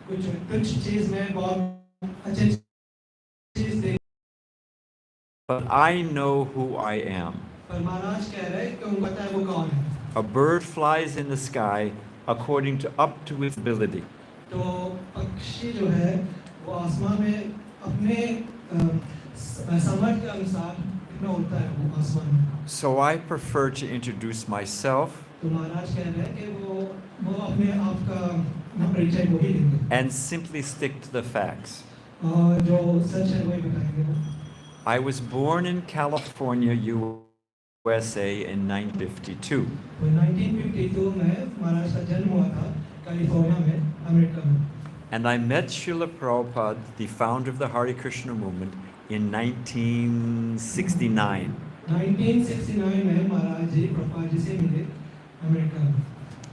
कुछ कुछ चीज में बहुत अच्छी चीज देख But I know who I am. पर महाराज कह रहे हैं कि उनको पता है वो कौन है. A bird flies in the sky according to up to its ability. तो पक्षी जो है वो आसमान में अपने समझ के अनुसार कितना उड़ता है वो आसमान में. So I prefer to introduce myself तो महाराज कह रहे हैं कि वो अपने आप का परिचय वो ही देंगे. and simply stick to the facts. और जो सच है वही बताएंगे वो. I was born in California, USA in 1952. तो 1952 में महाराज का जन्म हुआ था कैलिफोर्निया में, अमेरिका में. And I met Srila Prabhupada, the founder of the Hare Krishna movement, in 1969. 1969 में महाराज जी प्रभुपाद जी से मिले अमेरिका में.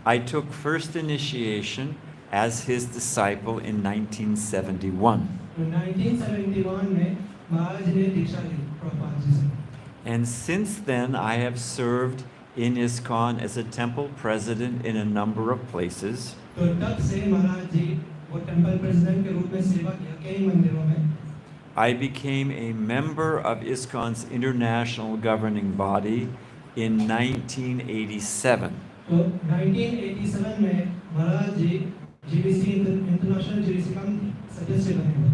I took first initiation as his disciple in 1971. तो 1971 में महाराज ने दीक्षा ली प्रभुपाद जी से. And since then, I have served in ISKCON as a temple president in a number of places. तो तब से महाराज जी वो टेंपल प्रेसिडेंट के रूप में सेवा किया कई मंदिरों में. I became a member of ISKCON's international governing body in 1987. तो 1987 में महाराज जी जीबीसी इंटरनेशनल जीबीसी का सदस्य बने हुए.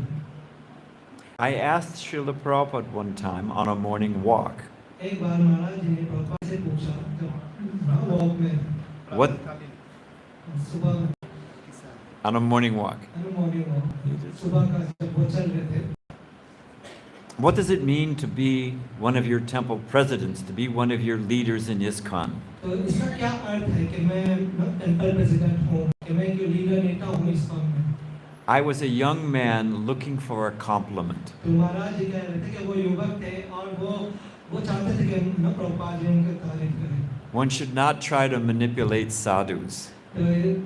I asked Srila Prabhupada one time on a morning walk, एक बार महाराज जी ने प्रभुपाद से पूछा जब वॉक में what सुबह on a morning walk, morning walk सुबह का जब वो चल रहे थे, what does it mean to be one of your temple presidents, to be one of your leaders in ISKCON? तो इसका क्या अर्थ है कि मैं टेंपल प्रेसिडेंट हूँ, कि मैं एक लीडर नेता हूँ ISKCON में. I was a young man looking for a compliment. तो महाराज जी कह रहे थे कि वो युवक थे और वो चाहते थे कि न प्रभुपाद जी उनकी तारीफ करें. One should not try to manipulate sadhus. तो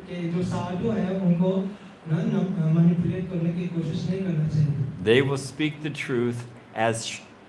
कि जो साधु हैं उनको न मैनिपुलेट करने की कोशिश नहीं करना चाहिए. They will speak the truth as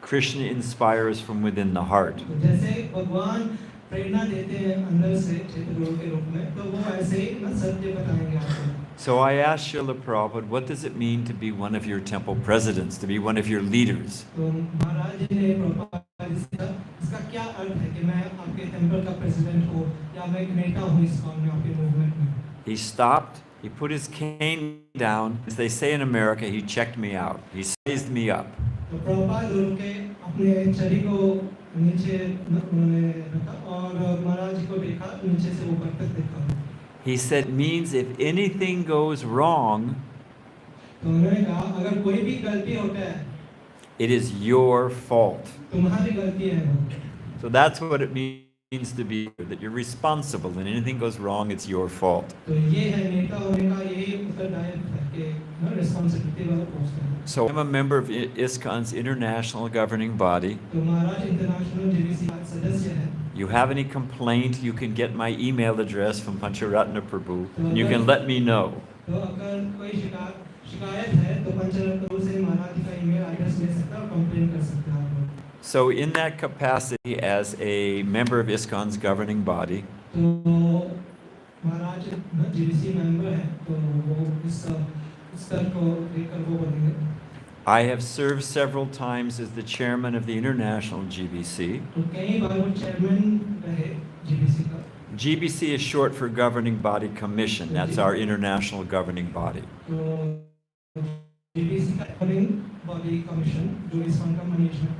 Krishna inspires from within the heart. तो जैसे भगवान प्रेरणा देते हैं अंदर से चैतन्य के रूप में, तो वो ऐसे ही न सत्य बताएंगे आपको. So I asked Srila Prabhupada, what does it mean to be one of your temple presidents, to be one of your leaders? तो महाराज जी ने प्रभुपाद जी से इसका क्या अर्थ है कि मैं आपके टेंपल का प्रेसिडेंट हूँ या मैं एक नेता हूँ ISKCON में आपके मूवमेंट में. He stopped, he put his cane down. As they say in America, he checked me out. He sized me up. तो प्रभुपाद रुक के अपने छड़ी को नीचे उन्होंने रखा और महाराज जी को देखा, नीचे से ऊपर तक देखा. He said, means if anything goes wrong, तो उन्होंने कहा अगर कोई भी गलती होता है, it is your fault. तुम्हारी गलती है वो. So that's what it means to be, that you're responsible. When anything goes wrong, it's your fault. तो ये है नेता होने का यही उत्तरदायित्व है कि रिस्पांसिबिलिटी वाला पोस्ट है. So I'm a member of ISKCON's international governing body. तो महाराज इंटरनेशनल जीबीसी का सदस्य है. You have any complaint, you can get my email address from Pancharatna Prabhu, and you can let me know. तो अगर कोई शिकायत है तो पंचरत्न प्रभु से महाराज का ईमेल एड्रेस ले सकते हैं और कंप्लेन कर सकते हैं आप. So in that capacity as a member of ISKCON's governing body, तो महाराज जीबीसी मेंबर है, तो वो इस स्तर को लेकर वो बनेंगे. I have served several times as the chairman of the international GBC. तो कई बार वो चेयरमैन रहे जीबीसी का. GBC is short for Governing Body Commission. That's our international governing body. तो जीबीसी का गवर्निंग बॉडी कमीशन जो ISKCON का management.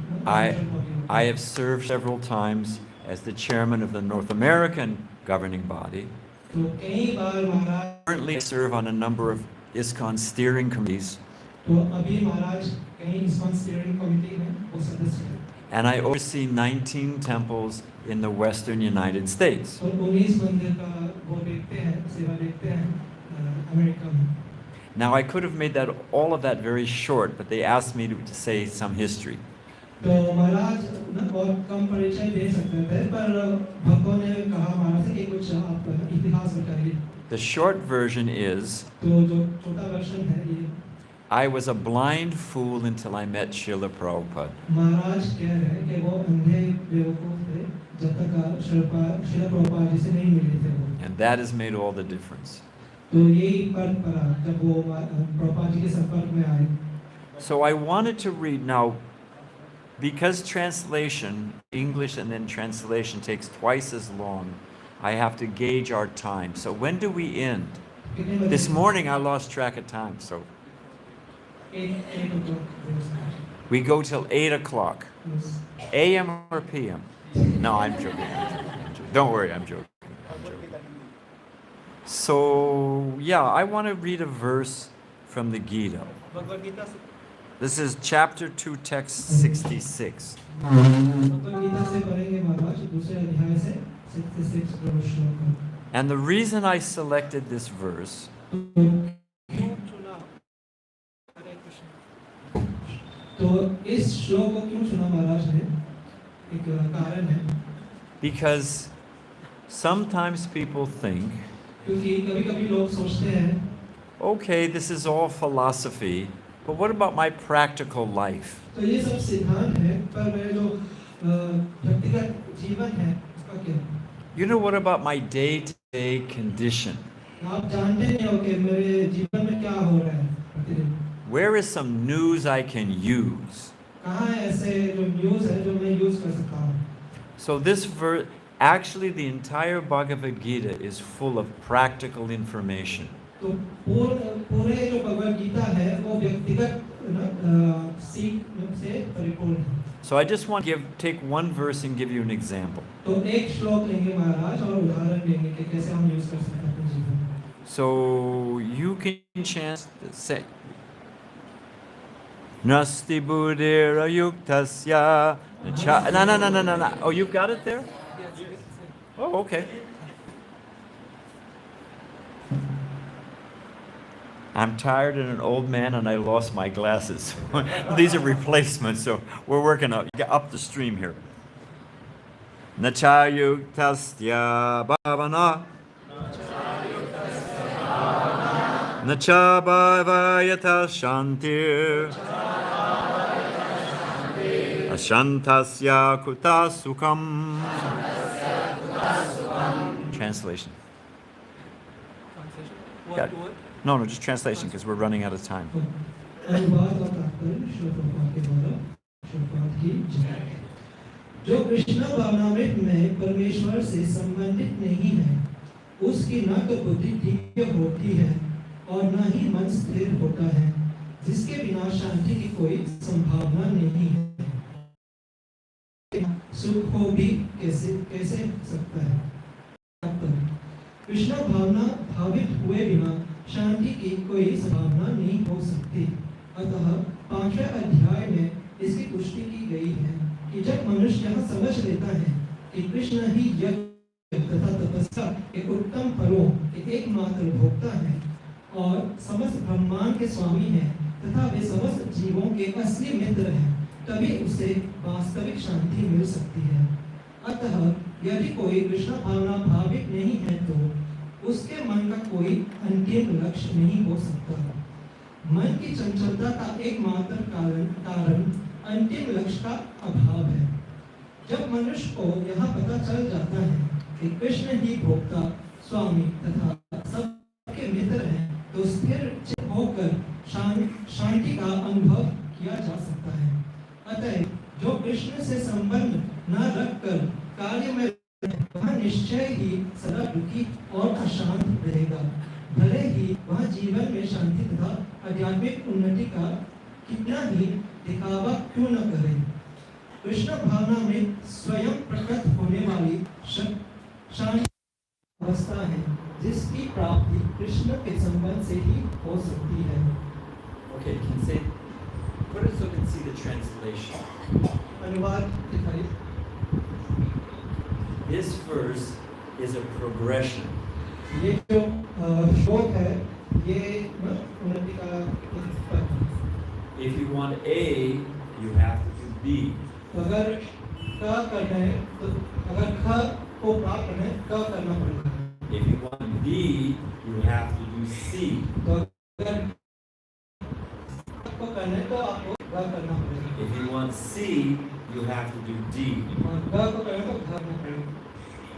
I have served several times as the chairman of the North American governing body. तो कई बार महाराज Currently I serve on a number of ISKCON steering committees. तो अभी महाराज कई ISKCON steering committee में वो सदस्य हैं. And I oversee 19 temples in the western United States. तो 19 मंदिर का वो देखते हैं, सेवा देखते हैं अमेरिका में. Now I could have made that all of that very short, but they asked me to say some history. तो महाराज न बहुत कम परिचय दे सकते थे, पर भक्तों ने कहा महाराज से कि कुछ आप इतिहास बताइए. The short version is, तो जो छोटा वर्जन है ये, I was a blind fool until I met Srila Prabhupada. महाराज कह रहे हैं कि वो अंधे बेवकूफ थे जब तक श्रील प्रभुपाद जी से नहीं मिले थे वो. And that has made all the difference. तो यही फर्क पड़ा जब वो प्रभुपाद जी के संपर्क में आए। So I wanted to read now, because translation, English and then translation takes twice as long, I have to gauge our time. So when do we end? कितने बजे? This morning I lost track of time, so 8 o'clock. we go till 8 o'clock. Yes. AM or PM? No, I'm joking. Don't worry, I'm joking. So, yeah, I want to read a verse from the Gita. This is chapter 2, text 66. Bhagavad Gita से पढ़ेंगे महाराज दूसरे अध्याय से 66 श्लोक। And the reason I selected this verse तो इस श्लोक को क्यों चुना महाराज ने? एक कारण है। because sometimes people think, क्योंकि कभी-कभी लोग सोचते हैं, okay, this is all philosophy, but what about my practical life? तो ये सब सिद्धांत है, पर मेरे जो व्यक्तिगत जीवन है उसका क्या? You know, what about my day-to-day condition? आप जानते नहीं हो कि मेरे जीवन में क्या हो रहा है प्रतिदिन। Where is some news I can use? कहाँ ऐसे जो न्यूज़ है जो मैं यूज़ कर सकता हूँ? So this verse, actually the entire Bhagavad Gita is full of practical information. तो पूरे जो भगवद गीता है वो व्यक्तिगत सीख से परिपूर्ण है। So I just want to take one verse and give you an example. तो एक श्लोक लेंगे महाराज और उदाहरण लेंगे कि कैसे हम यूज़ कर सकते हैं अपने जीवन में। So you can chant, say, Nasti buddhira yuktasya. No. Oh, you've got it there? Oh, okay. I'm tired and an old man and I lost my glasses. These are replacements, so we're working up the stream here. Nachayuktasya bhavana. Nacha bhavayata shantir. Ashantasya kuta sukham. Translation. Yeah. No, just translation because we're running out of time. जो कृष्ण भावनामृत में परमेश्वर से संबंधित नहीं है, उसकी न तो बुद्धि ठीक होती है और न ही मन स्थिर होता है, जिसके बिना शांति की कोई संभावना नहीं है। सुख हो भी कैसे सकता है? कृष्ण भावना भावित हुए बिना शांति की कोई संभावना नहीं हो सकती। अतः 5वें अध्याय में इसकी पुष्टि की गई है कि जब मनुष्य यह समझ लेता है कि कृष्ण ही यज्ञ तथा तपस्या के उत्तम फलों के एकमात्र भोक्ता है और समस्त ब्रह्मांड के स्वामी है तथा वे समस्त जीवों के असली मित्र हैं, तभी उसे वास्तविक शांति मिल सकती है। अतः यदि कोई कृष्ण भावना भावित नहीं है तो उसके मन का कोई अंतिम लक्ष्य नहीं हो सकता। मन की चंचलता का एकमात्र कारण अंतिम लक्ष्य का अभाव है। जब मनुष्य को यह पता चल जाता है कि कृष्ण ही भोक्ता, स्वामी तथा सबके मित्र हैं, तो स्थिर होकर शांति का अनुभव किया जा सकता है। अतः जो कृष्ण से संबंध न रखकर कार्य में वह निश्चय ही सदा दुखी और अशांत रहेगा, भले ही वह जीवन में शांति तथा आध्यात्मिक उन्नति का कितना ही दिखावा क्यों न करे। कृष्ण भावना में स्वयं प्रकट होने वाली शांति अवस्था है, जिसकी प्राप्ति कृष्ण के संबंध से ही हो सकती है। Okay, can say, put it so we can see the translation. अनुवाद दिखाइए। This verse is a progression. ये जो श्लोक है ये उन्नति का एक। If you want A, you have to do B. अगर क करना है तो अगर ख को प्राप्त करना है क करना पड़ेगा। If you want B, you have to do C. तो अगर को करना है तो आपको ग करना पड़ेगा। If you want C, you have to do D. और ग को करना तो ग करना पड़ेगा।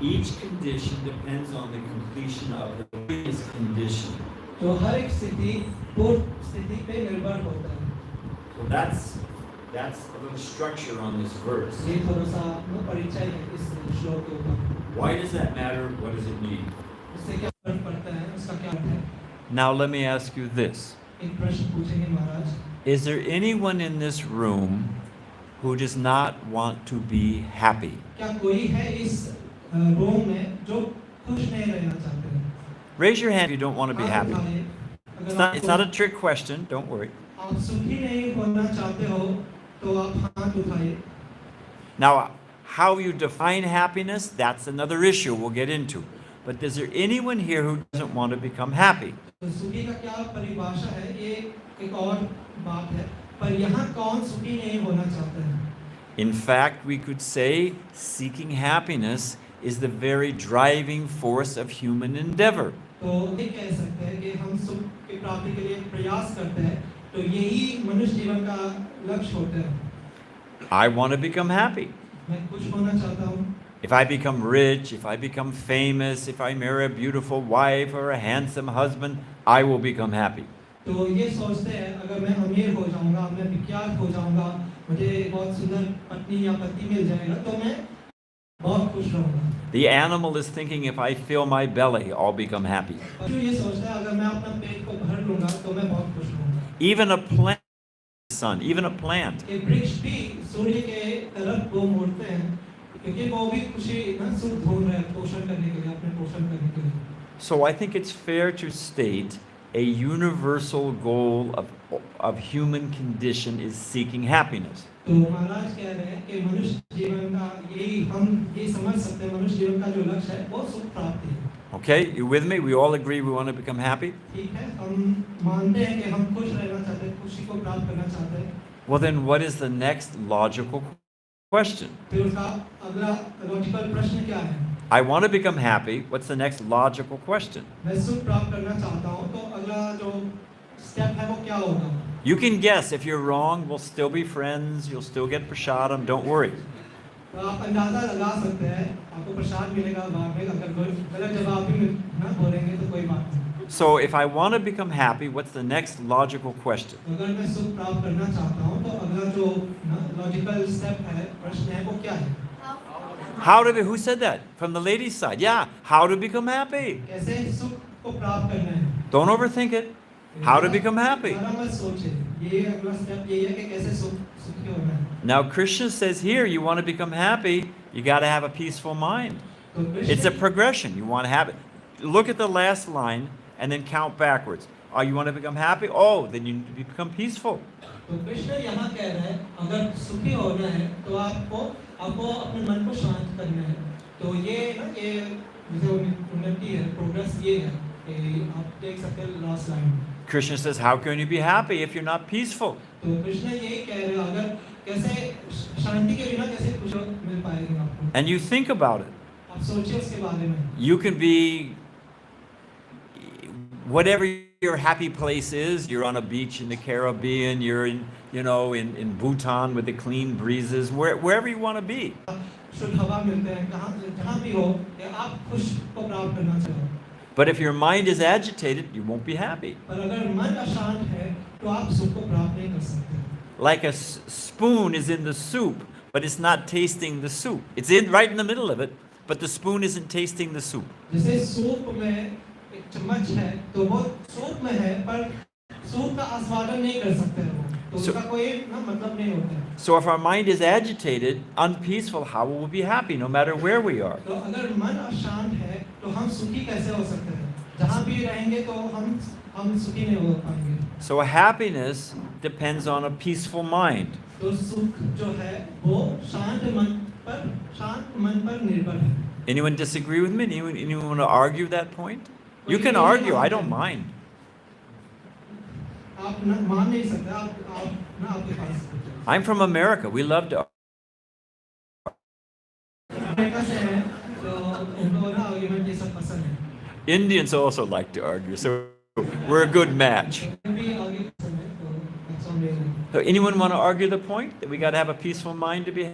Each condition depends on the completion of the previous condition. तो हर एक स्थिति पूर्व स्थिति पे निर्भर होता है। So that's a little structure on this verse. ये थोड़ा सा परिचय है इस श्लोक के ऊपर। Why does that matter? What does it mean? इससे क्या फर्क पड़ता है? उसका क्या अर्थ है? Now let me ask you this. एक प्रश्न पूछेंगे महाराज। Is there anyone in this room who does not want to be happy? क्या कोई है इस रूम में जो खुश नहीं रहना चाहते हैं? Raise your hand if you don't want to be happy. अगर It's not a trick question, don't worry. आप सुखी नहीं होना चाहते हो तो आप हाथ उठाइए। Now, how you define happiness, that's another issue we'll get into. But is there anyone here who doesn't want to become happy? तो सुखी का क्या परिभाषा है? ये एक और बात है। पर यहाँ कौन सुखी नहीं होना चाहता है? In fact, we could say seeking happiness is the very driving force of human endeavor. तो ये कह सकते हैं कि हम सुख की प्राप्ति के लिए प्रयास करते हैं, तो यही मनुष्य जीवन का लक्ष्य होता है। I want to become happy. मैं खुश होना चाहता हूँ। If I become rich, if I become famous, if I marry a beautiful wife or a handsome husband, I will become happy. तो ये सोचते हैं अगर मैं अमीर हो जाऊंगा, मैं विख्यात हो जाऊंगा, मुझे बहुत सुंदर पत्नी या पति मिल जाएगा, तो मैं बहुत खुश रहूंगा। The animal is thinking if I fill my belly, I'll become happy. पशु ये सोचता है अगर मैं अपना पेट को भर लूंगा तो मैं बहुत खुश रहूंगा। Even a plant, son, even a plant. ये वृक्ष भी सूर्य के तरफ वो मुड़ते हैं क्योंकि वो भी खुशी ना सुख ढूंढ रहे हैं पोषण करने के लिए, अपने पोषण करने के लिए। So I think it's fair to state a universal goal of human condition is seeking happiness. तो महाराज कह रहे हैं कि मनुष्य जीवन का यही हम ये समझ सकते हैं, मनुष्य जीवन का जो लक्ष्य है वो सुख प्राप्ति है। Okay, you with me? We all agree we want to become happy? ठीक है, हम मानते हैं कि हम खुश रहना चाहते हैं, खुशी को प्राप्त करना चाहते हैं। Well, then what is the next logical question? फिर उसका अगला लॉजिकल प्रश्न क्या है? I want to become happy. What's the next logical question? मैं सुख प्राप्त करना चाहता हूँ, तो अगला जो स्टेप है वो क्या होगा? You can guess. If you're wrong, we'll still be friends. You'll still get prasadam. Don't worry. तो आप अंदाजा लगा सकते हैं, आपको प्रसाद मिलेगा बाद में, अगर गलत जवाब भी ना बोलेंगे तो कोई बात नहीं। So if I want to become happy, what's the next logical question? अगर मैं सुख प्राप्त करना चाहता हूँ तो अगला जो लॉजिकल स्टेप है, प्रश्न है वो क्या है? How to be, who said that? From the ladies' side. Yeah, how to become happy. कैसे सुख को प्राप्त करना है? Don't overthink it. How to become happy. ज़्यादा मत सोचिए, ये अगला स्टेप यही है कि कैसे सुखी होना है। Now Krishna says here, you want to become happy, you got to have a peaceful mind. तो It's a Krishna progression. You want to have it. Look at the last line and then count backwards. Oh, you want to become happy? Oh, then you need to become peaceful. तो कृष्ण यहाँ कह रहे हैं अगर सुखी होना है तो आपको अपने मन को शांत करना है। तो ये ना ये जो उन्नति है, प्रोग्रेस ये है कि आप देख सकते हैं last line. Krishna says, how can you be happy if you're not peaceful? तो कृष्ण यही कह रहे हैं अगर कैसे शांति के बिना कैसे खुश मिल पाएगी आपको। And you think about it. आप सोचिए उसके बारे में। You can be whatever your happy place is. You're on a beach in the Caribbean. You're in, in Bhutan with the clean breezes. Wherever you want to be. शुद्ध हवा मिलते हैं जहाँ भी हो, या आप खुश को प्राप्त करना चाहो। But if your mind is agitated, you won't be happy. पर अगर मन अशांत है तो आप सुख को प्राप्त नहीं कर सकते। Like a spoon is in the soup, but it's not tasting the soup. It's in right in the middle of it, but the spoon isn't tasting the soup. जैसे सूप में एक चम्मच है तो वो सूप में है पर सूप का आस्वादन नहीं कर सकते हैं वो, तो उसका कोई ना मतलब नहीं होता है। So if our mind is agitated, unpeaceful, how will we be happy no matter where we are? तो अगर मन अशांत है तो हम सुखी कैसे हो सकते हैं? जहाँ भी रहेंगे तो हम सुखी नहीं हो पाएंगे। So happiness depends on a peaceful mind. तो सुख जो है वो शांत मन पर निर्भर है। Anyone disagree with me? Anyone want to argue that point? You can argue. I don't mind. आप मान नहीं सकते, आप ना आपके पास। I'm from America. We love to. America से हैं तो उनको ना आर्गुमेंट ये सब पसंद है। Indians also like to argue, so we're a good match. भी आगे पसंद है तो that's amazing। So anyone want to argue the point that we got to have a peaceful mind to be?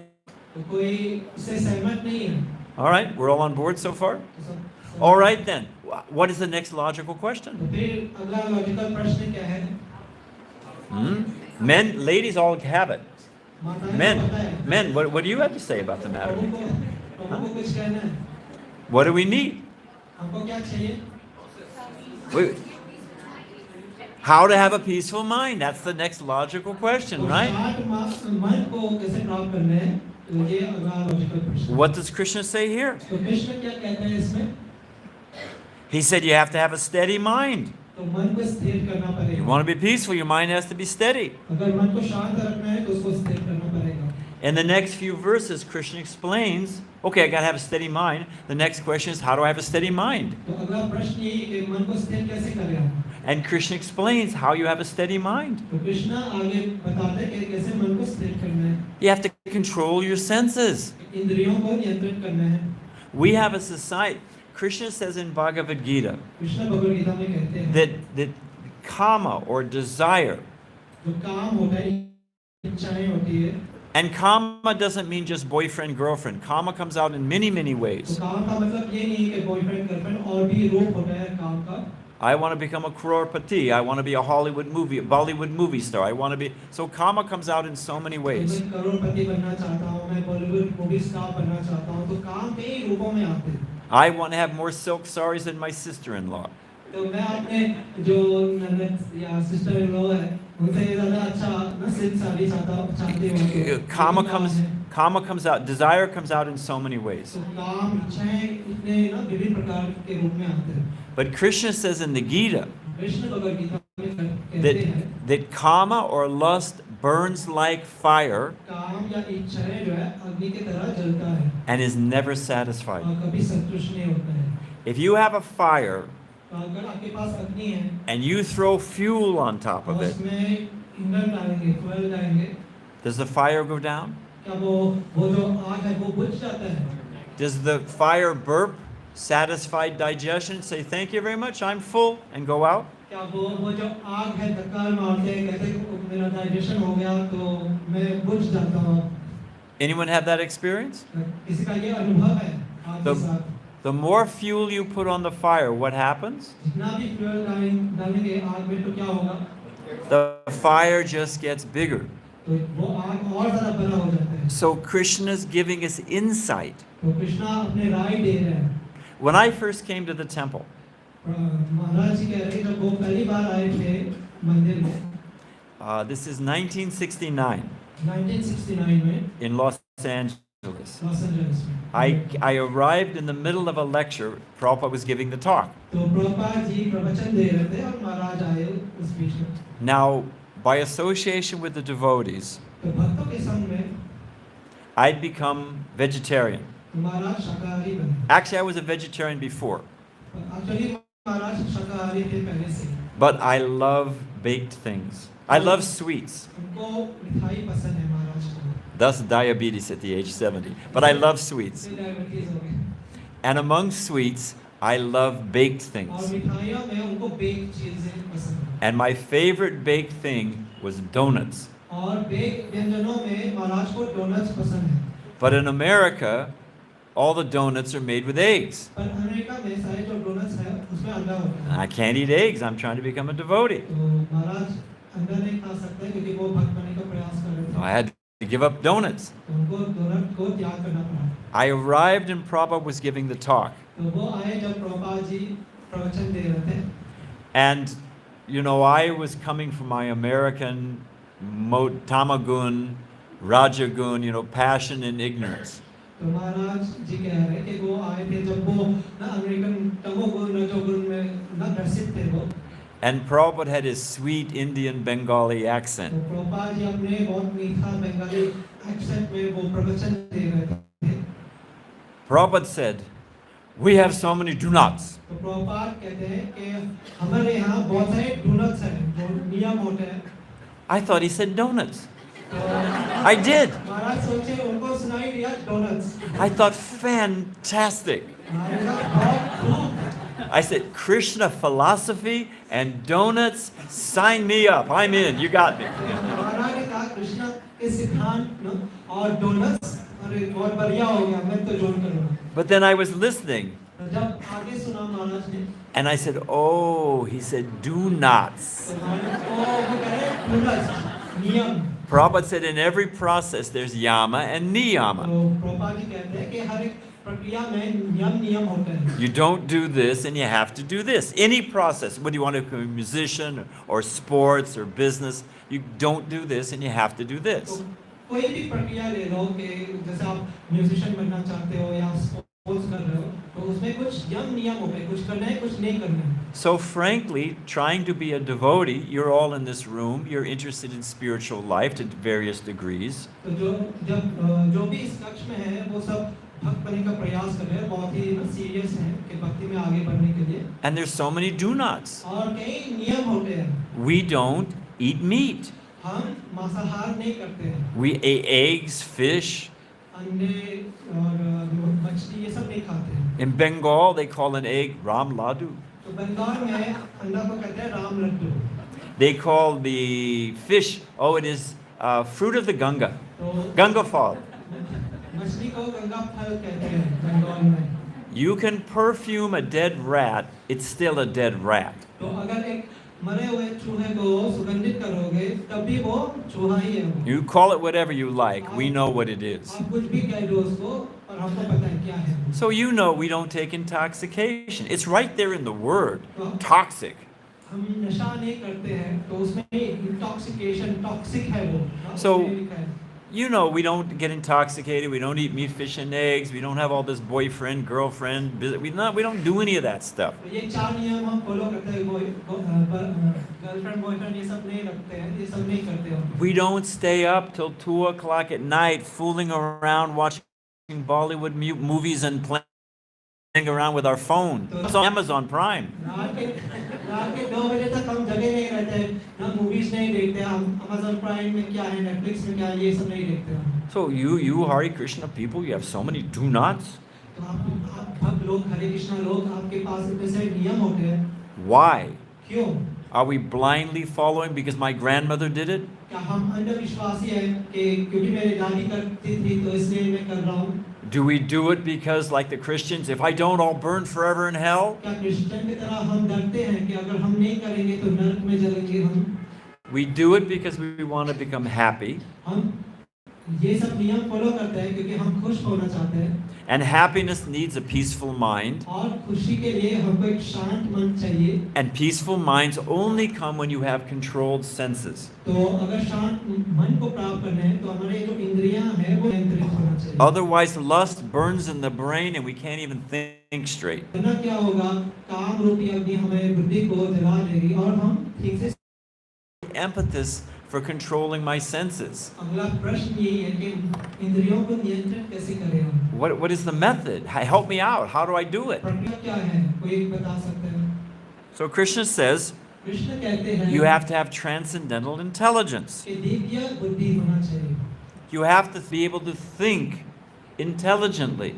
तो कोई इससे सहमत नहीं है। All right, we're all on board so far. तो सब All right then. What is the next logical तो question? फिर अगला लॉजिकल प्रश्न क्या है? Men, ladies all have it. माताएं को पता है, Men, what do you have to say about the matter? प्रभु को कुछ कहना है, What do we need? हमको क्या चाहिए? We- How to have a peaceful mind? That's the next logical question, तो right? शांत मन को कैसे प्राप्त करना है? तो ये अगला लॉजिकल प्रश्न है। What does Krishna say here? तो कृष्ण क्या कहते हैं इसमें? He said you have to have a steady mind. तो मन को स्थिर करना You पड़ेगा। want to be peaceful, your mind has to be steady. अगर मन को शांत रखना है तो उसको स्थिर करना पड़ेगा। In the next few verses, Krishna explains, okay, I got to have a steady mind. The next question is, how do I have a steady mind? तो अगला प्रश्न ये है कि मन को स्थिर कैसे करें हम? And Krishna explains how you have a steady mind. तो कृष्ण आगे बताते हैं कि कैसे मन को स्थिर करना है, You have to control your senses. इंद्रियों को नियंत्रित करना है। We have a society. Krishna says in Bhagavad Gita Krishna Bhagavad Gita में कहते हैं that kama or desire, जो काम होता है, इच्छाएं होती है, and kama doesn't mean just boyfriend, girlfriend. Kama comes out in many, many तो ways. काम का मतलब ये नहीं है कि बॉयफ्रेंड गर्लफ्रेंड, और भी रूप होता है काम का। I want to become a crorepati. I want to be a Bollywood movie star. I want to be. So kama comes out in so many तो ways. मैं करोड़पति बनना चाहता हूँ, मैं बॉलीवुड मूवी स्टार बनना चाहता हूँ, तो काम कई रूपों में आते हैं। I want to have more silk saris than my sister-in-law. तो मैं अपने जो ननद या सिस्टर इन लॉ है उनसे ज़्यादा अच्छा ना सिल्क साड़ी चाहती हूँ। Kama comes out. Desire comes out in so many ways. तो काम इच्छाएं इतने ना विभिन्न प्रकार के रूप में आते हैं। But Krishna says in the Gita Krishna Bhagavad Gita में कहते that हैं that kama or lust burns like fire काम या इच्छाएं जो है अग्नि की तरह जलता है and is never satisfied. और कभी संतुष्ट नहीं होता है। If you have a fire तो अगर आपके पास अग्नि है and you throw fuel on top और of it, उसमें ईंधन डालेंगे, फ्यूल डालेंगे, does the fire go down? क्या वो जो आग है वो बुझ जाता है? Does the fire burp satisfied digestion, say thank you very much, I'm full, and go out? क्या वो जो आग है धक्का मारते हैं, कहते हैं मेरा डाइजेशन हो गया तो मैं बुझ जाता हूँ। Anyone have that experience? किसी का ये अनुभव है आग के साथ? The more fuel you put on the fire, what happens? जितना भी फ्यूल डालेंगे आग में तो क्या होगा? The fire just gets bigger. तो वो आग और ज़्यादा बड़ा हो जाता है। So Krishna is giving us insight. तो कृष्णा अपने राय दे रहे हैं। When I first came to the temple, महाराज जी कह रहे हैं जब वो पहली बार आए थे मंदिर में, this is 1969 1969 में in Los Angeles. Los Angeles में। I arrived in the middle of a lecture. Prabhupada was giving the talk. तो प्रभुपाद जी प्रवचन दे रहे थे और महाराज आए उस बीच में। Now, by association with the devotees, तो भक्तों के संग में I'd become vegetarian. महाराज शाकाहारी बने। Actually, I was a vegetarian before, actually महाराज शाकाहारी थे पहले से। but I love baked things. I love sweets. उनको मिठाई पसंद है महाराज को। Thus, diabetes at the age 70. But I love sweets. इससे डायबिटीज हो गई। And among sweets, I love baked और things. मिठाइयों में उनको बेक चीजें पसंद है। And my favorite baked thing was donuts. और बेक व्यंजनों में महाराज को डोनट्स पसंद है। But in America, all the donuts are made with eggs. पर अमेरिका में सारे जो डोनट्स है उसमें अंडा होता है। I can't eat eggs. I'm trying to become a devotee. तो महाराज अंडा नहीं खा सकते क्योंकि वो भक्त बनने का प्रयास कर रहे थे। I had to give up donuts. तो उनको डोनट को त्याग करना पड़ा। I arrived and Prabhupada was giving the talk. तो वो आए जब प्रभुपाद जी प्रवचन दे रहे थे। And, you know, I was coming from my American Tamagun, Rajagun, you know, passion and ignorance. तो महाराज जी कह रहे हैं कि वो आए थे जब वो ना अमेरिकन तमोगुण रजोगुण में ना ग्रसित थे वो। And Prabhupada had his sweet Indian Bengali तो accent. प्रभुपाद जी अपने बहुत मीठा बंगाली एक्सेंट में वो प्रवचन दे रहे थे। Prabhupada said, we have so many donuts. तो प्रभुपाद कहते हैं कि हमारे यहाँ बहुत सारे डोनट्स हैं, जो नियम होते हैं। I thought he said donuts. तो I did. महाराज सोचे उनको सुनाई दिया डोनट्स। I thought, fantastic. महाराज का बहुत खूब। I said, Krishna philosophy and donuts, sign me up. I'm in. You got me. महाराज ने कहा कृष्णा के सिद्धांत और डोनट्स, अरे बहुत बढ़िया हो गया, मैं तो ज्वाइन करूँगा। But then I was listening. जब आगे महाराज ने? And I said, oh, he said, do nots. तो वो कह रहे हैं रूल्स, नियम. Prabhupada said in every process there's yama and niyama. तो प्रभुपाद जी कहते हैं कि हर एक प्रक्रिया में नियम होते हैं. You don't do this and you have to do this. Any process, whether you want to become a musician or sports or business, you don't do this and you have to do this. तो कोई भी प्रक्रिया ले लो कि जैसे आप musician बनना चाहते हो या स्पोर्ट्स कर रहे हो, तो उसमें कुछ नियम होते हैं, कुछ करना है, कुछ नहीं करना है. So frankly, trying to be a devotee, you're all in this room, you're interested in spiritual life to various degrees. तो जो भी इस कक्ष में है वो सब भक्त बनने का प्रयास कर रहे हैं, बहुत ही सीरियस हैं कि भक्ति में आगे बढ़ने के लिए. And there's so many do-nots. और कई नियम होते हैं. We don't eat meat. हम मांसाहार नहीं करते हैं. We eat eggs, fish. अंडे और मछली ये सब नहीं खाते हैं. In Bengal, they call an egg Ram Ladu. तो बंगाल में अंडा को कहते हैं Ram Laddu. They call the fish, oh, it is fruit of the Ganga. तो Ganga Fall. मछली को गंगा फल कहते हैं बंगाल में. You can perfume a dead rat, it's still a dead rat. तो अगर एक मरे हुए चूहे को सुगंधित करोगे तब भी वो चूहा ही है. You call it whatever you like, we know what it is. आप कुछ भी कह दो उसको और हमको पता है क्या है. So you know we don't take intoxication. It's right there in the word, toxic. हम नशा नहीं करते हैं तो उसमें इंटॉक्सिकेशन टॉक्सिक है वो. So you know we don't get intoxicated, we don't eat meat, fish and eggs, we don't have all this boyfriend, girlfriend, we don't do any of that stuff. ये चार नियम हम फॉलो करते हैं. Girlfriend boyfriend ये सब नहीं रखते हैं, ये सब नहीं करते हम. We don't stay up till 2 o'clock at night fooling around watching Bollywood movies and playing around with our phone. It's on Amazon Prime. रात के 2 बजे तक हम जगे नहीं रहते, ना मूवीज नहीं देखते हम. Amazon Prime में क्या है, Netflix में क्या है, ये सब नहीं देखते हम. So you Hare Krishna people, you have so many do-nots. तो आप भक्त लोग, हरे कृष्णा लोग, आपके पास इतने सारे नियम होते हैं. Why? क्यों? Are we blindly following because my grandmother did it? क्या हम अंधविश्वासी हैं कि क्योंकि मेरी दादी करती थी तो इसलिए मैं कर रहा हूँ? Do we do it because, like the Christians, if I don't, I'll burn forever in hell? क्या क्रिश्चियन की तरह हम डरते हैं कि अगर हम नहीं करेंगे तो नरक में जलेंगे हम? We do it because we want to become happy. हम ये सब नियम फॉलो करते हैं क्योंकि हम खुश होना चाहते हैं. And happiness needs a peaceful mind. और खुशी के लिए हमको एक शांत मन चाहिए. And peaceful minds only come when you have controlled senses. तो अगर शांत मन को प्राप्त करना है तो हमारे जो इंद्रियां हैं वो नियंत्रित होना चाहिए. Otherwise, lust burns in the brain and we can't even think straight. वरना क्या होगा, काम रूपी अग्नि हमारे बुद्धि को जला देगी और हम ठीक से. Emphasis for controlling my senses. अगला प्रश्न ये है कि इंद्रियों को नियंत्रित कैसे करें हम? What is the method? Help me out. How do I do it? प्रक्रिया क्या है, कोई बता सकते हैं? So Krishna says, कृष्ण कहते हैं you have to have transcendental intelligence. कि दिव्य बुद्धि होना चाहिए. You have to be able to think intelligently.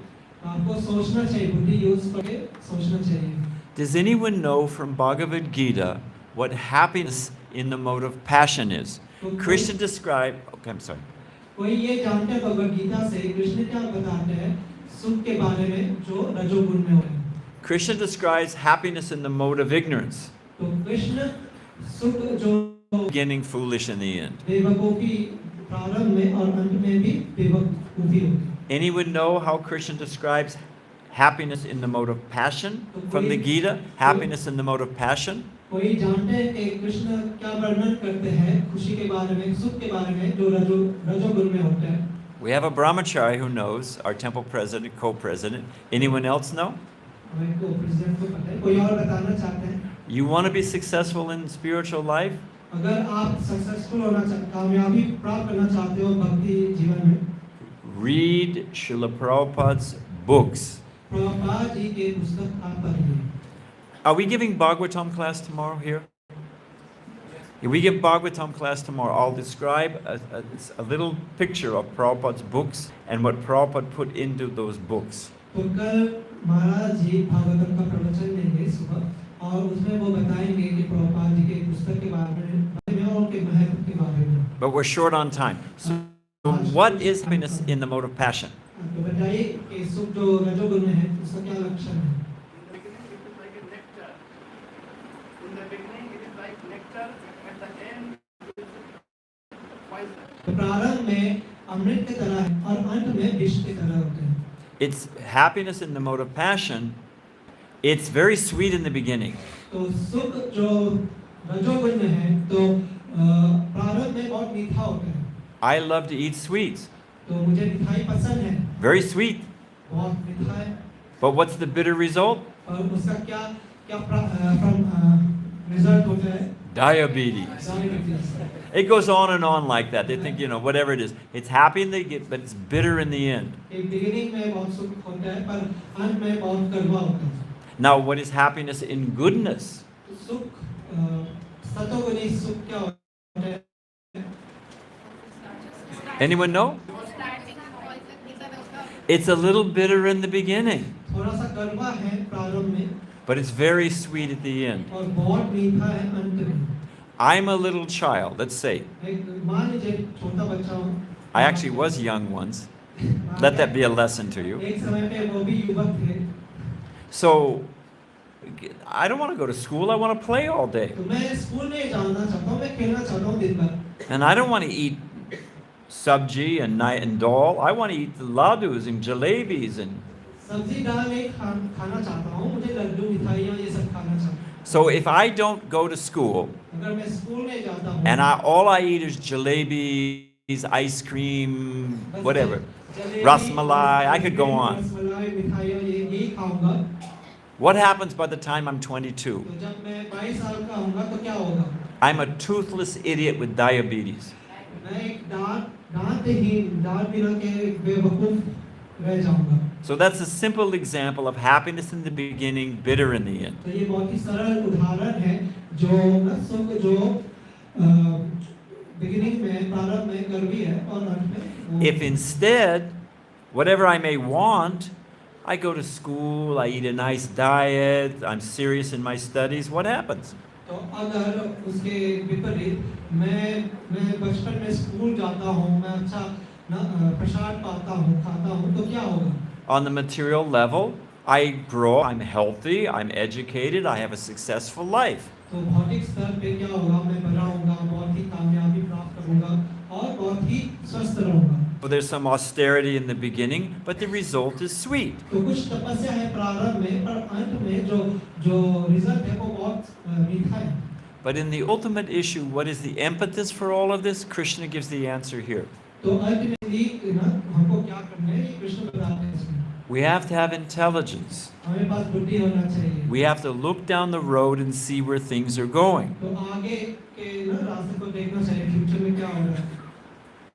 आपको सोचना चाहिए, बुद्धि यूज करके सोचना चाहिए. Does anyone know from Bhagavad Gita what happiness in the mode of passion is? Krishna described, okay, I'm sorry. कोई ये जानता है भगवद गीता से कृष्ण क्या बताते हैं सुख के बारे में जो रजोगुण में होता है? Krishna describes happiness in the mode of ignorance. तो कृष्ण सुख जो Beginning foolish in the end. बेवकूफी प्रारंभ में और अंत में भी बेवकूफी होती है. Anyone know how Krishna describes happiness in the mode of passion from the Gita? Happiness in the mode of passion? कोई जानते हैं कि कृष्ण क्या वर्णन करते हैं खुशी के बारे में, सुख के बारे में जो रजोगुण में होता है? We have a brahmachari who knows, our temple president, co-president. Anyone else know? हमें को प्रेसिडेंट को पता है, कोई और बताना चाहते हैं? You want to be successful in spiritual life? अगर आप सक्सेसफुल होना चाहते, कामयाबी प्राप्त करना चाहते हो भक्ति जीवन में, Read Srila Prabhupada's books. Prabhupada ji के पुस्तक आप पढ़िए. Are we giving Bhagavatam class tomorrow here? If we give Bhagavatam class tomorrow, I'll describe a little picture of Prabhupada's books and what Prabhupada put into those books. तो कल महाराज जी भागवतम का प्रवचन देंगे सुबह और उसमें वो बताएंगे कि प्रभुपाद जी के पुस्तक के बारे में और उनके महत्व के बारे में. But we're short on time. So what is happiness in the mode of passion? तो बताइए कि सुख जो रजोगुण में है उसका क्या लक्षण है? तो प्रारंभ में अमृत की तरह है और अंत में विष की तरह होते हैं। It's happiness in the mode of passion. It's very sweet in the beginning. तो सुख जो रजोगुण में है तो प्रारंभ में बहुत मीठा होता है। I love to eat sweets. तो मुझे मिठाई पसंद है, Very sweet. बहुत मीठा है। But what's the bitter result? और उसका क्या क्या रिजल्ट होता है? Diabetes. Diabetes. It goes on and on like that. They think, whatever it is, it's happy in the get, but it's bitter in the end. एक beginning में बहुत सुख होता है पर अंत में बहुत कड़वा होता है। Now, what is happiness in goodness? सुख सतोगुणी सुख क्या होता है? Anyone know? It's a little bitter in the beginning, थोड़ा सा कड़वा है प्रारंभ में but it's very sweet at the end. और बहुत मीठा है अंत में। I'm a little child, let's say. एक मान लीजिए छोटा बच्चा हूँ। I actually was young once. Let that be a lesson to you. एक समय पे वो भी युवक थे। So, I don't want to go to school, I want to play all day. तो मैं स्कूल नहीं जाना चाहता हूँ, मैं खेलना चाहता हूँ दिन भर। And I don't want to eat sabji and dal. I want to eat the ladus and jalebis and सब्जी दाल नहीं खाना चाहता हूँ, मुझे लड्डू मिठाइयाँ ये सब खाना चाहता हूँ। so if I don't go to school अगर मैं स्कूल नहीं जाता हूँ and all I eat is jalebis, ice cream, whatever, jalebi, rasmalai, I could go on. Rasmalai मिठाइयाँ यही खाऊंगा। What happens by the time I'm 22? तो जब मैं 22 साल का होऊंगा तो क्या होगा? I'm a toothless idiot with diabetes. मैं एक दांत बिना के बेवकूफ रह जाऊंगा। So that's a simple example of happiness in the beginning, bitter in the end. तो ये बहुत ही सरल उदाहरण है जो सुख जो बिगिनिंग में प्रारंभ में कड़वी है और अंत में If instead, whatever I may want, I go to school, I eat a nice diet, I'm serious in my studies, what happens? तो अगर उसके विपरीत मैं बचपन में स्कूल जाता हूँ, मैं अच्छा प्रसाद पाता हूँ, खाता हूँ, तो क्या होगा? On the material level, I grow, I'm healthy, I'm educated, I have a successful life. तो भौतिक स्तर पे क्या होगा? मैं बड़ा होऊंगा, बहुत ही कामयाबी प्राप्त करूंगा और बहुत ही स्वस्थ रहूंगा। Well, there's some austerity in the beginning, but the result is sweet. तो कुछ तपस्या है प्रारंभ में, पर अंत में जो रिजल्ट है वो बहुत मीठा है। But in the ultimate issue, what is the impetus for all of this? Krishna gives the answer here. तो अल्टीमेटली हमको क्या करना है? ये कृष्ण बताते हैं इसमें। We have to have intelligence. हमें पास बुद्धि होना चाहिए। We have to look down the road and see where things are going. तो आगे के रास्ते को देखना चाहिए, फ्यूचर में क्या हो रहा है।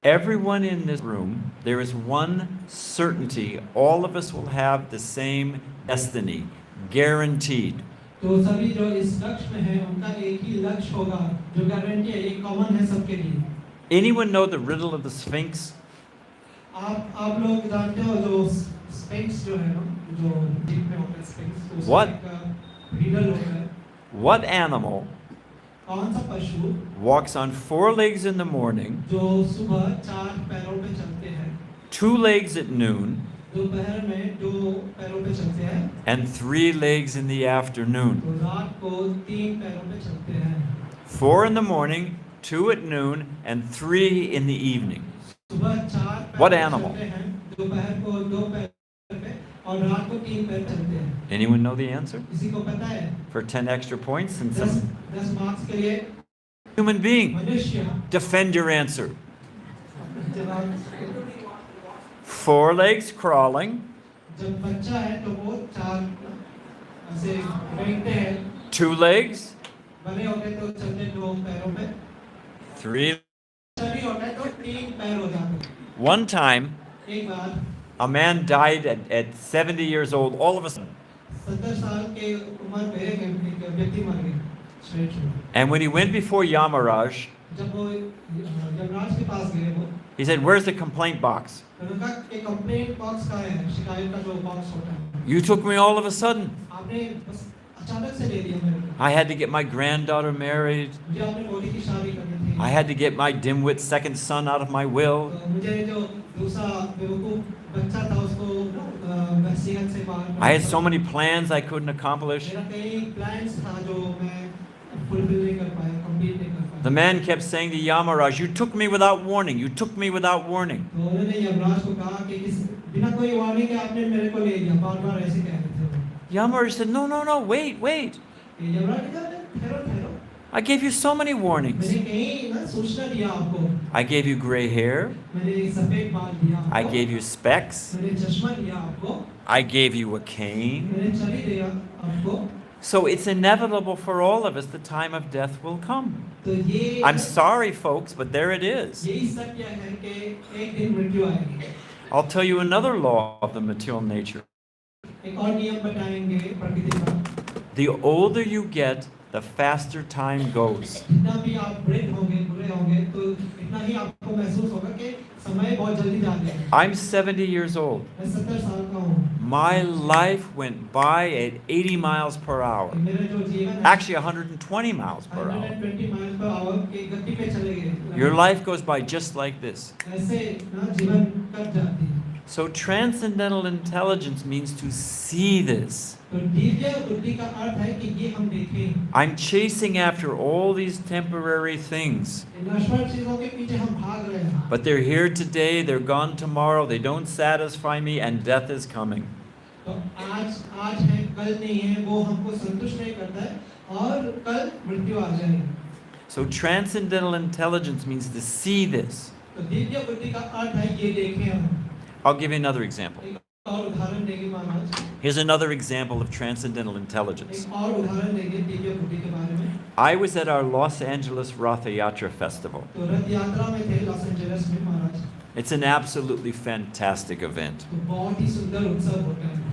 Everyone in this room, there is one certainty. All of us will have the same destiny, guaranteed. तो सभी जो इस लक्ष्य में हैं, उनका एक ही लक्ष्य होगा, जो गारंटी है, ये कॉमन है सबके लिए। Anyone know the riddle of the Sphinx? आप लोग जानते हो जो स्फिंक्स जो है ना, जो डीप में होता है स्फिंक्स, What? रिडल होता है। What animal कौन सा पशु walks on 4 legs in the morning, जो सुबह 4 पैरों पे चलते हैं, 2 legs at noon, दोपहर में 2 पैरों पे चलते हैं, and 3 legs in the afternoon? तो रात को 3 पैरों पे चलते हैं। 4 in the morning, 2 at noon, and 3 in the evening. सुबह 4 पैर What पे animal? चलते हैं, दोपहर को 2 पैर पे और रात को 3 पैर चलते हैं। Anyone know the answer? किसी को पता है? For 10 extra points and 10 some marks के लिए human being. मनुष्य Defend your answer. जब 4 legs crawling, बच्चा है तो वो 4 ऐसे बैठते हैं, 2 legs, बड़े होते तो चलते 2 पैरों पे, 3. छोटे होते तो 3 पैर हो जाते। One time, एक बार a man died at 70 years old, all of a sudden. 70 साल के उम्र पे एक व्यक्ति मर गया, straight shot. And when he went before Yamaraj, जब वो यमराज के पास गए वो, he said, "Where's the complaint box? उन्होंने कहा कि कंप्लेंट बॉक्स का है, शिकायत का जो बॉक्स होता है। You took me all of a sudden. आपने बस अचानक से ले लिया मेरे को। I had to get my granddaughter married. मुझे अपनी पोती की शादी करनी थी। I had to get my dimwit second son out of my will. तो मुझे जो दूसरा बेवकूफ बच्चा था उसको वसीयत से बाहर। I had so many plans I couldn't accomplish. मेरा कई प्लान्स था जो मैं फुलफिल नहीं कर पाया, कंप्लीट नहीं कर पाया। The man kept saying to Yamaraj, you took me without warning, you took me without warning. तो उन्होंने यमराज को कहा कि बिना कोई वार्निंग के आपने मेरे को ले लिया, बार-बार ऐसे कह रहे थे। Yamaraj said, no, no, no, wait. Yamraj ने कहा ठहरो। I gave you so many warnings. मैंने कहीं ना सूचना दिया आपको। I gave you gray hair. मैंने सफेद बाल दिया आपको। I gave you specs. मैंने चश्मा दिया आपको। I gave you a cane. मैंने छड़ी दिया आपको। So it's inevitable for all of us, the time of death will come. तो ये I'm sorry, folks, but there it is. यही सत्य है कि एक दिन मृत्यु आएगी। I'll tell you another law of the material nature. एक और नियम बताएंगे प्रकृति का। The older you get, the faster time goes. जितना भी आप वृद्ध होंगे, बुरे होंगे, तो इतना ही आपको महसूस होगा कि समय बहुत जल्दी जा रहा है। I'm 70 years old. मैं 70 साल का हूँ। My life went by at 80 miles per hour. मेरा जो जीवन है, Actually, 120 miles per hour. 120 mile per hour की गति पे चले गए। Your life goes by just like this. ऐसे ना जीवन कट जाती है। So transcendental intelligence means to see this. तो दिव्य बुद्धि का अर्थ है कि ये हम देखें। I'm chasing after all these temporary things. नश्वर चीजों के पीछे हम भाग रहे हैं। But they're here today, they're gone tomorrow, they don't satisfy me, and death is coming. तो आज है, कल नहीं है, वो हमको संतुष्ट नहीं करता है, और कल मृत्यु आ जाएगी। So transcendental intelligence means to see this. तो दिव्य बुद्धि का अर्थ है ये देखें हम। I'll give you another example. एक और उदाहरण देंगे महाराज। Here's another example of transcendental intelligence. एक और उदाहरण देंगे दिव्य बुद्धि के बारे में। I was at our Los Angeles Ratha Yatra festival. तो रथ यात्रा में थे लॉस एंजेलिस में महाराज। It's an absolutely fantastic event. तो बहुत ही सुंदर उत्सव होता है।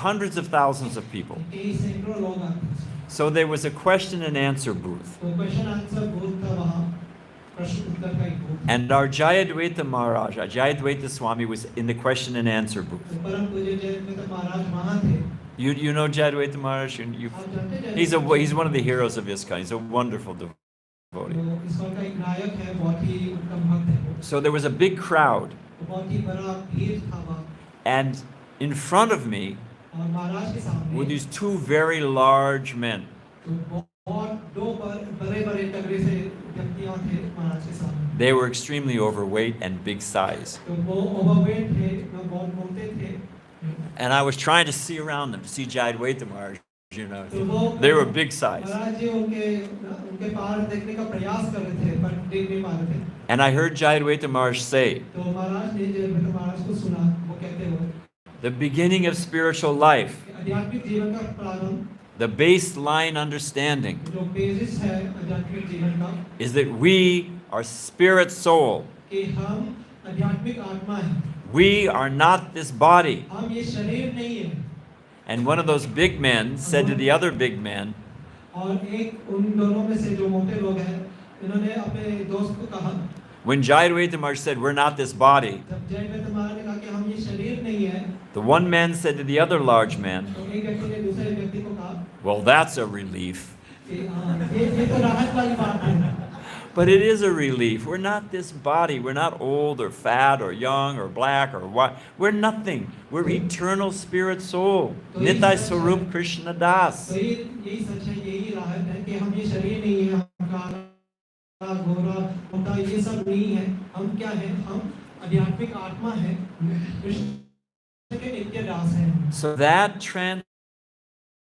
Hundreds of thousands of people. कई सैकड़ों लोग आते हैं। So there was a question and answer booth. तो क्वेश्चन आंसर बूथ था वहाँ, प्रश्न उत्तर का एक booth. And our Jayadvaita Maharaj, our Jayadvaita Swami, was in the question and answer booth. तो परम पूज्य जयद्वाita महाराज वहाँ थे। You know Jayadvaita Maharaj? आप जानते हैं He's one of the heroes of ISKCON. He's a wonderful devotee. तो इसका का एक नायक है, बहुत ही उत्तम भक्त है वो। So there was a big crowd, तो बहुत ही बड़ा भीड़ था वहाँ। and in front of me और महाराज के सामने were these two very large men. तो बहुत दो बड़े-बड़े तगड़े से व्यक्तियाँ थे महाराज के सामने। They were extremely overweight and big size. तो वो ओवरवेट थे, वो बहुत मोटे थे। And I was trying to see around them, to see Jayadvaita Maharaj, you know. तो वो They were big size. महाराज जी उनके पार देखने का प्रयास कर रहे थे, पर देख नहीं पा रहे थे। And I heard Jayadvaita Maharaj say, तो महाराज ने जयद्वाita महाराज को सुना, वो कहते हुए the beginning of spiritual life, आध्यात्मिक जीवन का प्रारंभ, the baseline understanding, जो बेसिस है आध्यात्मिक जीवन का, is that we are spirit soul. कि हम आध्यात्मिक आत्मा हैं। We are not this body. हम ये शरीर नहीं है। And one of those big men said to the other big man, और एक उन दोनों में से जो मोटे लोग हैं, इन्होंने अपने दोस्त को कहा, when Jayadvaita Maharaj said, we're not this body, जब जयद्वाita महाराज ने कहा कि हम ये शरीर नहीं है, the one man said to the other large man, तो एक व्यक्ति ने दूसरे व्यक्ति को कहा well, that's a relief. कि ये तो राहत वाली बात है। But it is a relief. We're not this body. We're not old or fat or young or black or white. We're nothing. We're eternal spirit soul. Nitai Swarup Krishna Das. तो यही सच है, यही राहत है कि हम ये शरीर नहीं है, हम काला, गोरा, मोटा, ये सब नहीं है। हम क्या हैं? हम आध्यात्मिक आत्मा हैं, कृष्ण के नित्य दास हैं। So that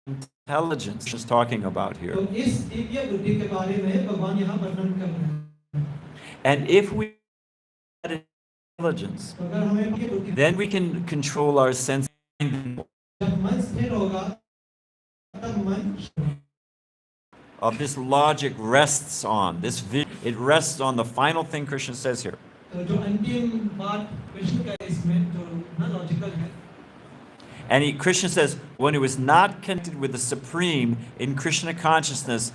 intelligence is talking about here. तो इस दिव्य बुद्धि के बारे में भगवान यहाँ वर्णन कर रहे हैं। And if we had intelligence, तो अगर हमें ये बुद्धि, then we can control our sense. जब मन स्थिर होगा, तब मन Of this logic rests on this vision. It rests on the final thing Krishna says here. तो जो अंतिम बात कृष्ण का इसमें जो ना लॉजिकल है, And Krishna says, one who is not connected with the Supreme in Krishna consciousness,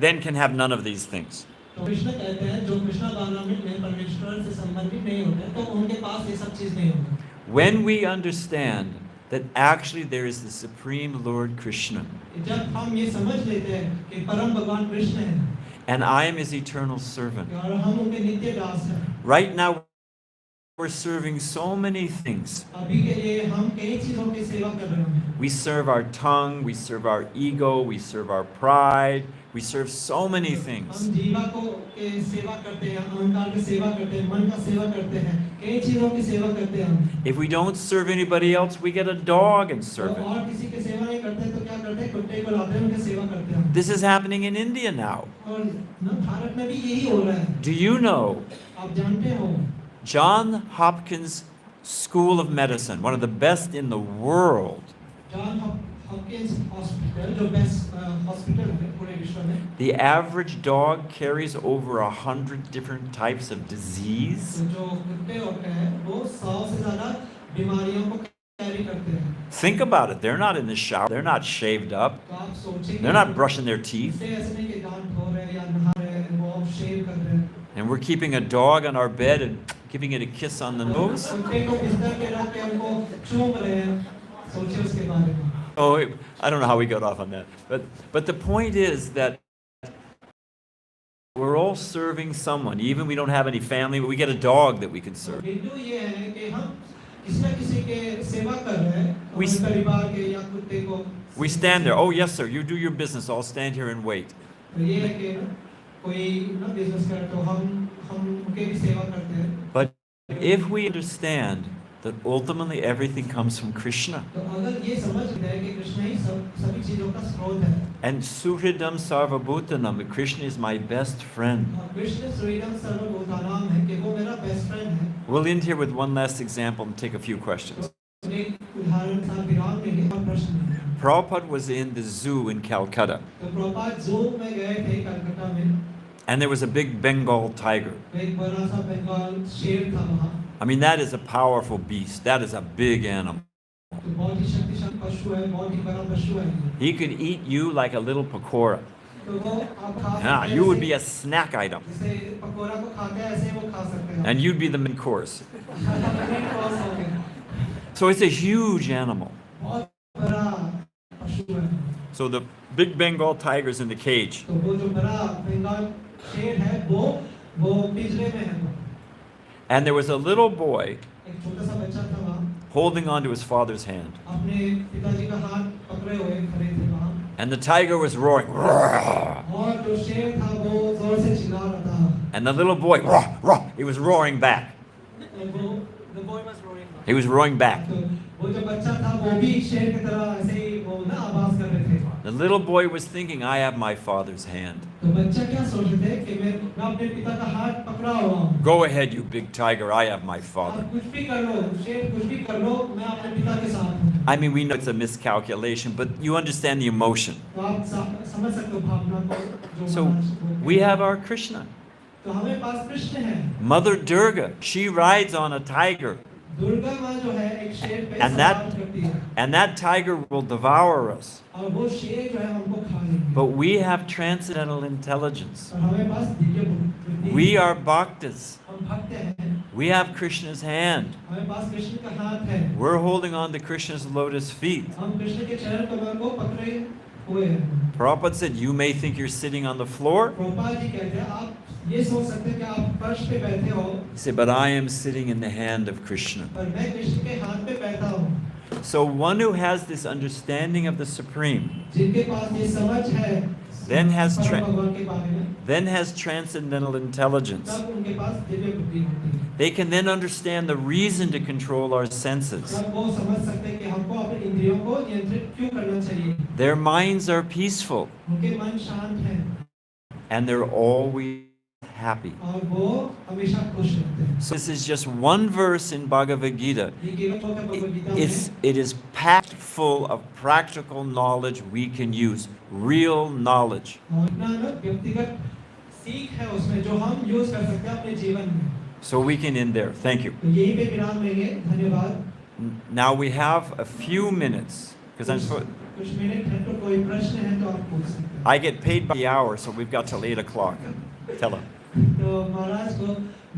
then can have none of these things. तो कृष्ण कहते हैं जो कृष्ण भावनामृत में परमेश्वर से संबंधित नहीं होते, तो उनके पास ये सब चीज नहीं होगी। When we understand that actually there is the Supreme Lord Krishna, जब हम ये समझ लेते हैं कि परम भगवान कृष्ण हैं and I am his eternal servant. और हम उनके नित्य दास हैं। Right now, we're serving so many things. अभी के लिए हम कई चीजों की सेवा कर रहे हैं। We serve our tongue, we serve our ego, we serve our pride, We serve so many हम things. जीवा को के सेवा करते हैं, अहंकार की सेवा करते हैं, मन का सेवा करते हैं, कई चीजों की सेवा करते हैं हम। If we don't serve anybody else, we get a dog and तो serve it. और किसी की सेवा नहीं करते तो क्या करते हैं, कुत्ते को लाते हैं, उनकी सेवा करते हैं हम। This is happening in India now. और ना भारत में भी यही हो रहा है। Do you know आप जानते हो John Hopkins School of Medicine, one of the best in the world, John Hopkins hospital जो बेस्ट हॉस्पिटल है पूरे विश्व में, the average dog carries over 100 different types of disease. तो जो कुत्ते होते हैं वो 100 से ज्यादा बीमारियों को कैरी करते हैं। Think about it. They're not in the shower. They're not shaved up. तो आप सोचेंगे They're not brushing their teeth. कुत्ते ऐसे नहीं कि दांत धो रहे हैं या नहा रहे हैं, वो शेव कर रहे हैं। And we're keeping a dog on our bed and giving it a kiss on the nose. कुत्ते को बिस्तर पे रख के उनको चूम रहे हैं, सोचिए उसके बारे में। Oh, I don't know how we got off on that. But the point is that we're all serving someone. Even we don't have any family, but we get a dog that we can serve. बिंदु ये है कि हम किसी न किसी के सेवा कर रहे हैं, We- अपने परिवार के या कुत्ते को। We stand there. Oh, yes, sir. You do your business. I'll stand here and wait. तो ये है कि कोई ना बिजनेस करे तो हम उनके भी सेवा करते हैं। But if we understand that ultimately everything comes from Krishna, तो अगर ये समझ जाए कि कृष्ण ही सभी चीजों का स्रोत है, and Suhridam Sarvabhutanam, that Krishna is my best friend. और कृष्ण श्रीराम सर्वभूतानाम है कि वो मेरा बेस्ट फ्रेंड है। We'll end here with one last example and take a few questions. एक उदाहरण के साथ विराम लेंगे और प्रश्न लेंगे। Prabhupada was in the zoo in Calcutta, तो प्रभुपाद जू में गए थे कलकत्ता में, and there was a big Bengal tiger. एक बड़ा सा बंगाल शेर था वहाँ। I mean, that is a powerful beast. That is a big animal. तो बहुत ही शक्तिशाली पशु है, बहुत ही बड़ा पशु है। He could eat you like a little pakora. तो वो आप खा Yeah, सकते हैं you would ऐसे- be a snack item, जैसे पकोड़ा को खाते हैं ऐसे वो खा सकते हैं। and you'd be the main course. Main course हो गया। So it's a huge animal. बहुत बड़ा पशु है। So the big Bengal tiger's in the cage, तो वो जो बड़ा बंगाल शेर है वो पिंजरे में है। and there was a little boy एक छोटा सा बच्चा था वहाँ, holding on to his father's hand, अपने पिताजी का हाथ पकड़े हुए खड़े थे वहाँ, and the tiger was roaring, और जो शेर था वो जोर से चिल्ला रहा था। and the little boy, he was roaring back. तो वो the boy was roaring back. He was roaring back. तो वो जो बच्चा था वो भी शेर की तरह ऐसे ही वो ना आवाज कर रहे थे। The little boy was thinking, I have my father's hand. तो बच्चा क्या सोच रहे थे कि मैं अपने पिता का हाथ पकड़ा हुआ हूँ। Go ahead, you big tiger, I have my father. आप कुछ भी कर लो, शेर कुछ भी कर लो, मैं अपने पिता के साथ हूँ। I mean, we know it's a miscalculation, but you understand the emotion. तो आप समझ सकते हो भावना को जो So महाराज को- we have our Krishna. तो हमें पास कृष्ण है। Mother Durga, she rides on a tiger, Durga माँ जो है एक शेर पे And that- सवार करती है, and that tiger will devour us. और वो शेर जो है हमको खा लेंगे। But we have transcendental intelligence. और हमें पास दिव्य बुद्धि, We are bhaktas. हम भक्त हैं, We have Krishna's hand. हमें पास कृष्ण का हाथ है, We're holding on to Krishna's lotus feet. हम कृष्ण के चरण कमल को पकड़े हुए हैं। Prabhupada said, you may think you're sitting on the floor. Prabhupada ji कहते हैं आप ये सोच सकते हैं कि आप फर्श पे बैठे हो, He said, but I am sitting in the hand of Krishna. पर मैं कृष्ण के हाथ पे बैठा हूँ। So one who has this understanding of the Supreme जिनके पास ये समझ है Then has परम tra- भगवान के बारे में, then has transcendental intelligence. तब उनके पास दिव्य बुद्धि होती है। They can then understand the reason to control our senses. तब वो समझ सकते हैं कि हमको अपने इंद्रियों को नियंत्रित क्यों करना चाहिए। Their minds are peaceful उनके मन शांत हैं and they're always happy. और वो हमेशा खुश रहते हैं। So this is just one verse in Bhagavad Gita. ये केवल भगवद गीता में It is packed full of practical knowledge we can use, real knowledge. और इतना ना व्यक्तिगत सीख है उसमें जो हम यूज कर सकते हैं अपने जीवन में। So we can end there. Thank you. तो यहीं पे विराम लेंगे। धन्यवाद। Now we have a few minutes because कुछ मिनट है तो कोई प्रश्न है तो आप पूछ सकते हैं। I get paid by the hour, so we've got till 8 o'clock. Tell him. तो महाराज को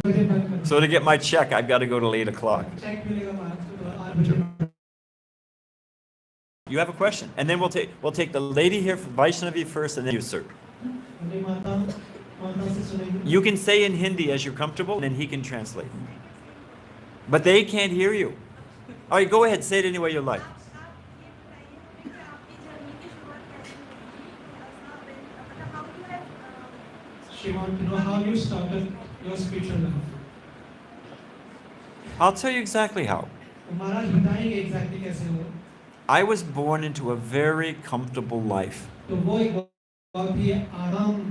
बजे बंद कर So to get my check, I've got to go till 8 o'clock. Check मिलेगा महाराज को तो 8 बजे। You have a question, and then we'll take the lady here from Vaishnavi first, and then you, sir. बड़ी माता से सुनेंगे। You can say in Hindi as you're comfortable, and then he can translate. But they can't hear you. All right, go ahead, say it any way you like. want to know how you started your spiritual life. I'll tell you exactly how. तो महाराज बताएंगे exactly कैसे हो. I was born into a very comfortable life. तो वो एक बहुत ही आराम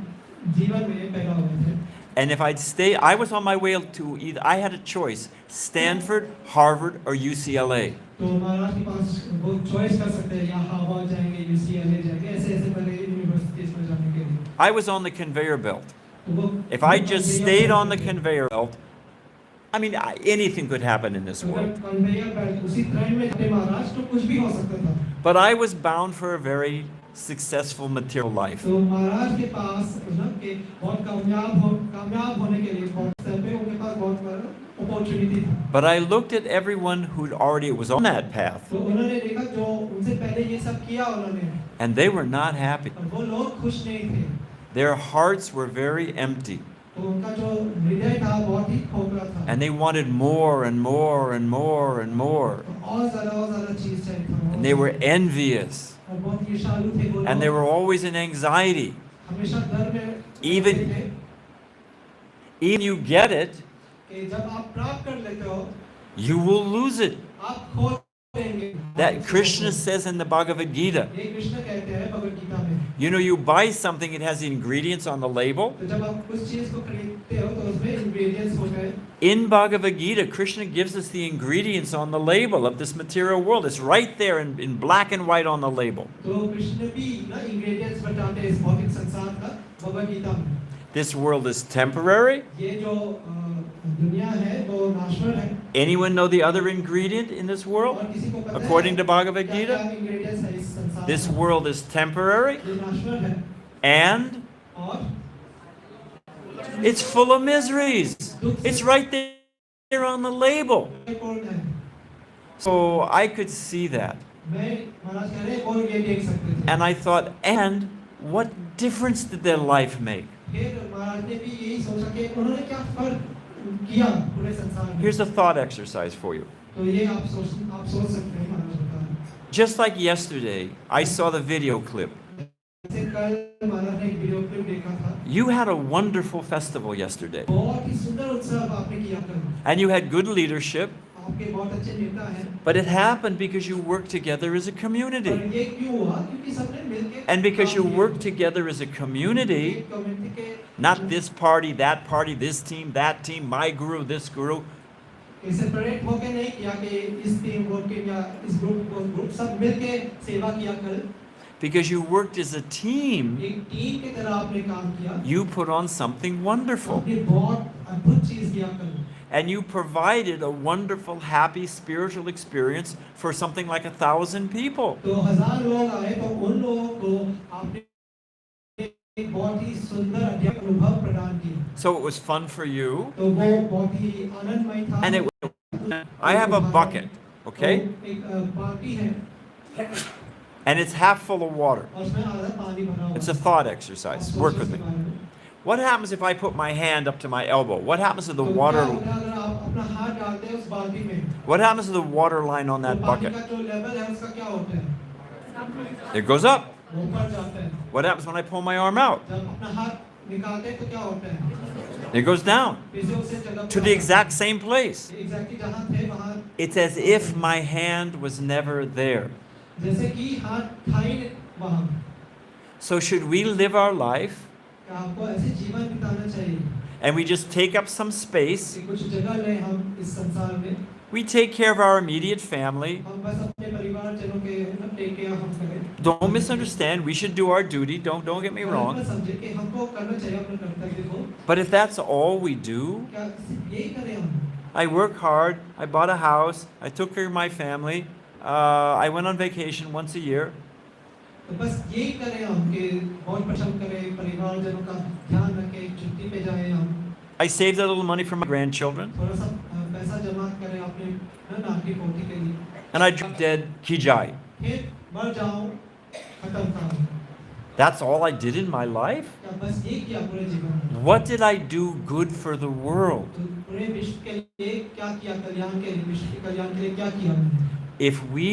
जीवन में पैदा हुए थे. And if I'd stay, I was on my way to either, I had a choice, Stanford, Harvard, or UCLA. तो महाराज के पास वो choice कर सकते हैं या हार्वर्ड जाएंगे UCLA जाएंगे ऐसे ऐसे बड़े यूनिवर्सिटीज में जाने के लिए. I was on the conveyor belt. तो वो If I just stayed on the conveyor belt, I mean, anything could happen in this world. Conveyor belt उसी ट्रेन में थे महाराज तो कुछ भी हो सकता था. But I was bound for a very successful material life. तो महाराज के पास ना कि बहुत कामयाब होने के लिए बहुत स्तर पे उनके पास बहुत बड़ा अपॉर्चुनिटी था. But I looked at everyone who'd already was on that path, तो उन्होंने देखा जो उनसे पहले ये सब किया उन्होंने. and they were not happy. और वो लोग खुश नहीं थे. Their hearts were very empty, तो उनका जो हृदय था बहुत ही खोखला था. and they wanted more and more and more and more. तो और ज़्यादा चीज़ चाहिए था. And they were envious, और बहुत ईर्ष्यालु थे वो लोग. and they were always in anxiety. हमेशा डर में Even- रहते थे Even you get it, कि जब आप प्राप्त कर लेते हो you will lose it. आप खो देंगे. That Krishna says in the Bhagavad Gita. ये कृष्ण कहते हैं भगवद गीता में. You know, you buy something, it has the ingredients on the label. तो जब आप उस चीज को खरीदते हो तो उसमें इंग्रेडिएंट्स होते हैं. In Bhagavad Gita, Krishna gives us the ingredients on the label of this material world. It's right there in black and white on the label. तो कृष्ण भी ना इंग्रेडिएंट्स बताते हैं इस भौतिक संसार का भगवद गीता में. This world is temporary. ये जो दुनिया है वो नश्वर है. Anyone know the other ingredient in this world? और किसी को पता है According to Bhagavad क्या Gita, इंग्रेडिएंट्स है इस संसार this में? world is temporary ये नश्वर है and और it's full of miseries. It's right there on the label. पूर्ण है. So I could see that. मैं महाराज कह रहे हैं और ये देख सकते थे. And I thought, and what difference did their life make? फिर महाराज ने भी यही सोचा कि उन्होंने क्या फर्क किया पूरे संसार में. Here's a thought exercise for you. तो ये आप सोच सकते हैं महाराज बता रहे हैं. Just like yesterday, I saw the video clip. जैसे कल महाराज ने एक वीडियो क्लिप देखा था. You had a wonderful festival yesterday. बहुत ही सुंदर उत्सव आपने किया कल. And you had good leadership, आपके बहुत अच्छे नेता हैं. but it happened because you worked together as a और community. ये क्यों हुआ? क्योंकि सबने मिलके And because you काम किया. worked together as a community, एक कम्युनिटी के not this party, this team, my guru, this guru. Separate होके नहीं किया कि इस टीम वो टीम या इस ग्रुप सब मिलके सेवा किया कल. Because you worked as a team, एक टीम की तरह आपने काम किया. you put on something wonderful. आपने बहुत अद्भुत चीज किया कल. And you provided a wonderful, happy, spiritual experience for something like 1,000 people. तो 1000 लोग आए तो उन लोगों को आपने एक बहुत ही सुंदर अनुभव प्रदान किया. So it was fun for you. तो वो बहुत ही आनंदमय था. And I have a bucket, okay? तो एक बाल्टी है And it's half full of water. और उसमें आधा पानी भरा हुआ It's है. a thought exercise. आप Work सोचिए with इसके me. बारे में. What happens if I put my hand up to my elbow? What happens to the तो क्या water? होता है अगर आप अपना हाथ डालते हैं उस बाल्टी में? What happens to the water line on तो that पानी bucket? का जो लेवल है उसका क्या होता है? It goes up. वो ऊपर जाता है. What happens when I pull my arm out? जब अपना हाथ निकालते हैं तो क्या होता है? It goes down फिर से उसी जगह to the exact same place. Exactly जहाँ थे वहाँ It's as if my hand was never there. जैसे कि हाथ था ही नहीं वहाँ. So should we live our life क्या आपको ऐसे जीवन बिताना चाहिए and we just take up some space? कि कुछ जगह लें हम इस संसार में. We take care of our immediate family. हम बस अपने परिवारजनों के टेक केयर हम करें. Don't misunderstand. We should do our duty. Don't get me wrong. समझे कि हमको करना चाहिए अपने कर्तव्य को. But if that's all we do, क्या सिर्फ यही करें हम? I work hard. I bought a house. I took care of my family. I went on vacation once a year. तो बस यही करें हम कि बहुत पसंद करें परिवारजनों का ध्यान रखें छुट्टी पे जाएं हम. I saved a little money for my grandchildren. थोड़ा सा पैसा जमा करें अपने नाती पोती के लिए. And I dropped dead, Kijai. फिर मर जाऊं खत्म काम. That's all I did in my life? क्या बस ये किया पूरे जीवन में? What did I do good for the world? तो पूरे विश्व के लिए क्या किया कल्याण के लिए विश्व के कल्याण के लिए क्या किया मैंने? if we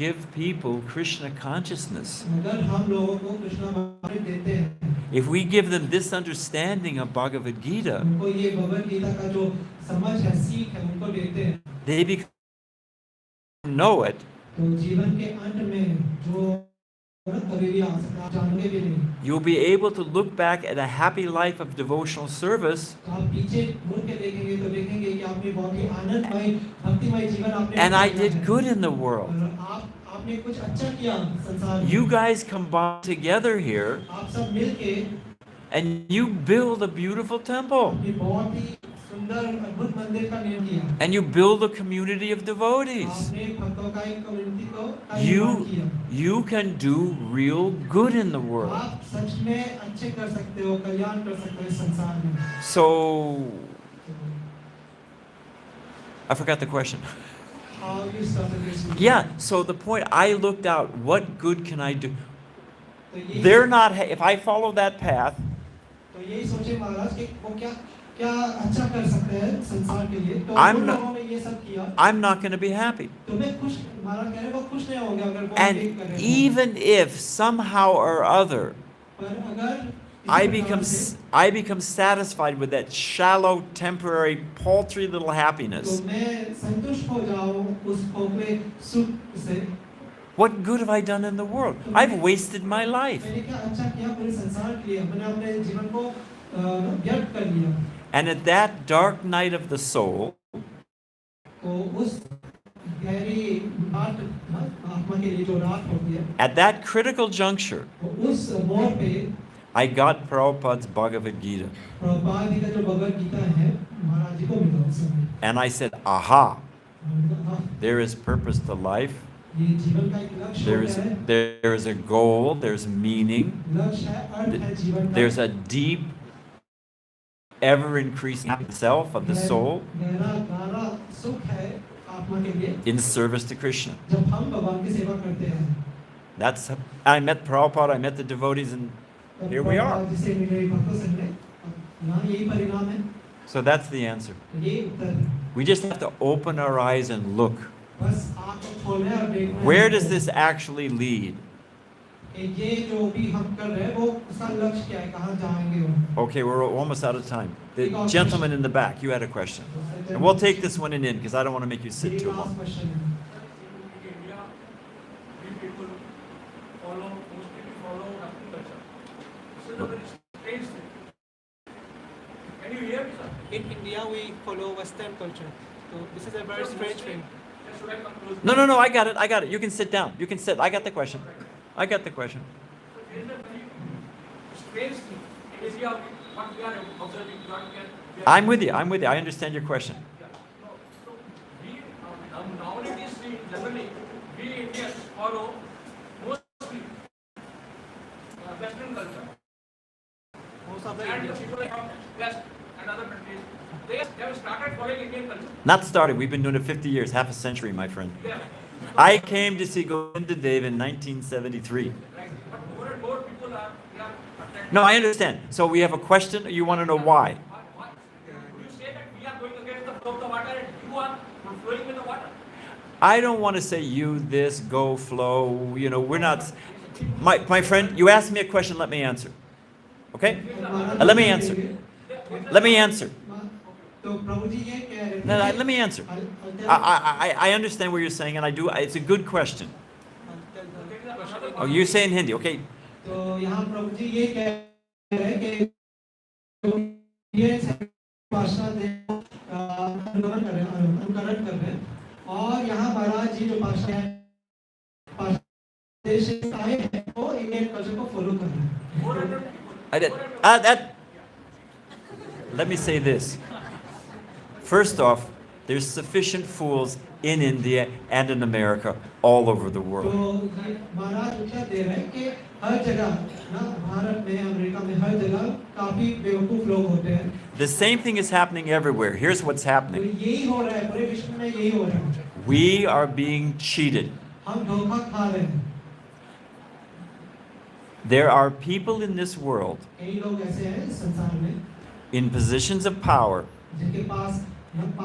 give people Krishna consciousness, अगर हम लोगों को कृष्ण अमृत देते हैं, if we give them this understanding of Bhagavad Gita, उनको ये भगवद गीता का जो समझ है, सीख है, उनको देते हैं, they become know it, तो जीवन के अंत में जो कभी भी आ सकता है, आप जानोगे भी नहीं, you'll be able to look back at a happy life of devotional service, तो आप पीछे मुड़ के देखेंगे तो देखेंगे कि आपने बहुत ही आनंदमय भक्तिमय जीवन आपने and I बिताया did है। good in the world. और आपने कुछ अच्छा किया संसार में। You guys combine together here आप सब मिलके and you build a beautiful temple अपनी बहुत ही सुंदर अद्भुत मंदिर का निर्माण किया। and you build a community of devotees. आपने भक्तों का एक कम्युनिटी को का निर्माण किया। You can do real good in the world. आप सच में अच्छे कर सकते हो, कल्याण कर सकते हो इस संसार में। So I forgot the question. How you started this? Yeah, so the point, I looked out, what good can I do? तो यही They're not, if I follow that path, तो यही सोचे महाराज कि वो क्या क्या अच्छा कर सकते हैं संसार के लिए। तो I'm उन not- लोगों ने ये सब किया। I'm not going to be happy. तो मैं खुश, महाराज कह रहे हैं वो खुश नहीं होंगे अगर वो And ये करें। even if somehow or other पर अगर I किसी प्रकार से- become satisfied with that shallow, temporary, paltry little तो happiness, मैं संतुष्ट हो जाऊं उस खोखले सुख से, what good have I done in the world? I've wasted my life. मैंने क्या अच्छा किया पूरे संसार के लिए, मैंने अपने जीवन को व्यर्थ कर लिया। And at that dark night of the soul, तो उस गहरी रात आत्मा के लिए जो रात होती है, at that critical juncture, तो उस मोड़ पे I got Prabhupada's Bhagavad Gita. Prabhupada ji का जो भगवद गीता है महाराज जी को मिला उस समय। And I said, aha, हमने कहा, हाँ, there is purpose to life. ये जीवन का एक लक्ष्य There होता है, there is a goal, there's meaning, लक्ष्य है, अर्थ है जीवन का। there's a deep, ever-increasing self of the soul गहरा गहरा सुख है आत्मा के लिए in service to Krishna. जब हम भगवान की सेवा करते हैं। That's, I met Prabhupada, I met the devotees, and here we are. जिसे मिले भक्तों से मिले, यहाँ यही परिणाम है, So that's the answer. यही उत्तर है। We just have to open our eyes and look. बस आँख खोलें और देखना है। Where does this actually lead? कि ये जो भी हम कर रहे हैं वो उसका लक्ष्य क्या है, कहाँ जाएंगे हम। Okay, we're almost out of time. The gentleman in the back, you had a question. And we'll take this one in because I don't want to make you sit मेरी too last long. question है। India, we people mostly follow Western culture. This is a very strange thing. Can you hear me, sir? In India, we follow Western culture. So this is a very strange thing. Should I come close? No, I got it. You can sit down. You can sit. I got the question. I got the question. So there is a very strange thing. In India, what we are observing, what we are I'm with you. I understand your question. So we, nowadays, generally, we Indians follow mostly Western culture. Most of the And the Indians. people from West and other countries, they have started following Indian culture. Not started. We've been doing it 50 years, half a century, my friend. Yeah. I came to see Govinda Dev in 1973. Right. But more and more people are attracted. No, I understand. So we have a question. You want to know why? What? You say that we are going against the flow of the water and you are flowing with the water. I don't want to say you this, go, flow. You know, we're not. My friend, you asked me a question. Let me answer. Okay? Let me answer. Let me answer. तो प्रभु जी ये कह रहे थे No, कि- let me answer. I'll tell- I understand what you're saying, and I do. It's a good question. I'll tell the question in Oh, you say in Hindi, okay? तो यहाँ प्रभु जी ये कह रहे हैं कि ये भाषा अनुकरण कर रहे हैं और यहाँ महाराज जी जो भाषा है देश से आए हैं वो इंडियन कल्चर को फॉलो कर रहे हैं। I did. Let me say this. First off, there's sufficient fools in India and in America all over the तो world. ये महाराज उत्तर दे रहे हैं कि हर जगह ना भारत में अमेरिका में हर जगह काफी बेवकूफ लोग होते हैं। The same thing is happening everywhere. Here's what's तो happening. यही हो रहा है पूरे विश्व में यही हो रहा है। We are being cheated. हम धोखा खा रहे हैं। There are people in this world कई लोग ऐसे हैं इस संसार में in positions of power, जिनके पास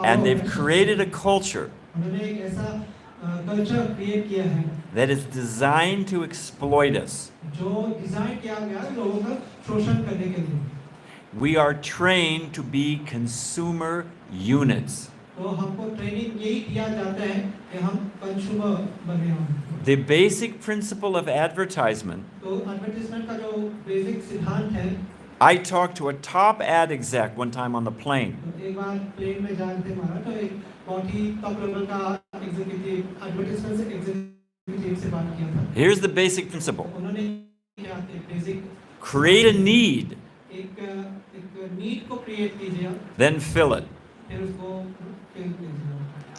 and they've created a culture उन्होंने एक ऐसा कल्चर क्रिएट किया है that is designed to exploit us. जो डिजाइन किया गया है लोगों का शोषण करने के लिए। We are trained to be consumer units. तो हमको ट्रेनिंग यही दिया जाता है कि हम कंज्यूमर बने हों। The basic principle of advertisement. तो एडवर्टाइजमेंट का जो बेसिक सिद्धांत है, I talked to a top ad exec one time on the plane. तो एक बार प्लेन में जानते हमारा तो एक बहुत ही टॉप लेवल का एग्जीक्यूटिव एडवर्टाइजमेंट से एग्जीक्यूटिव से बात किया था। Here's the basic principle. उन्होंने क्या बेसिक Create a need, एक नीड को क्रिएट कीजिए, then fill it. फिर उसको फिल कीजिए।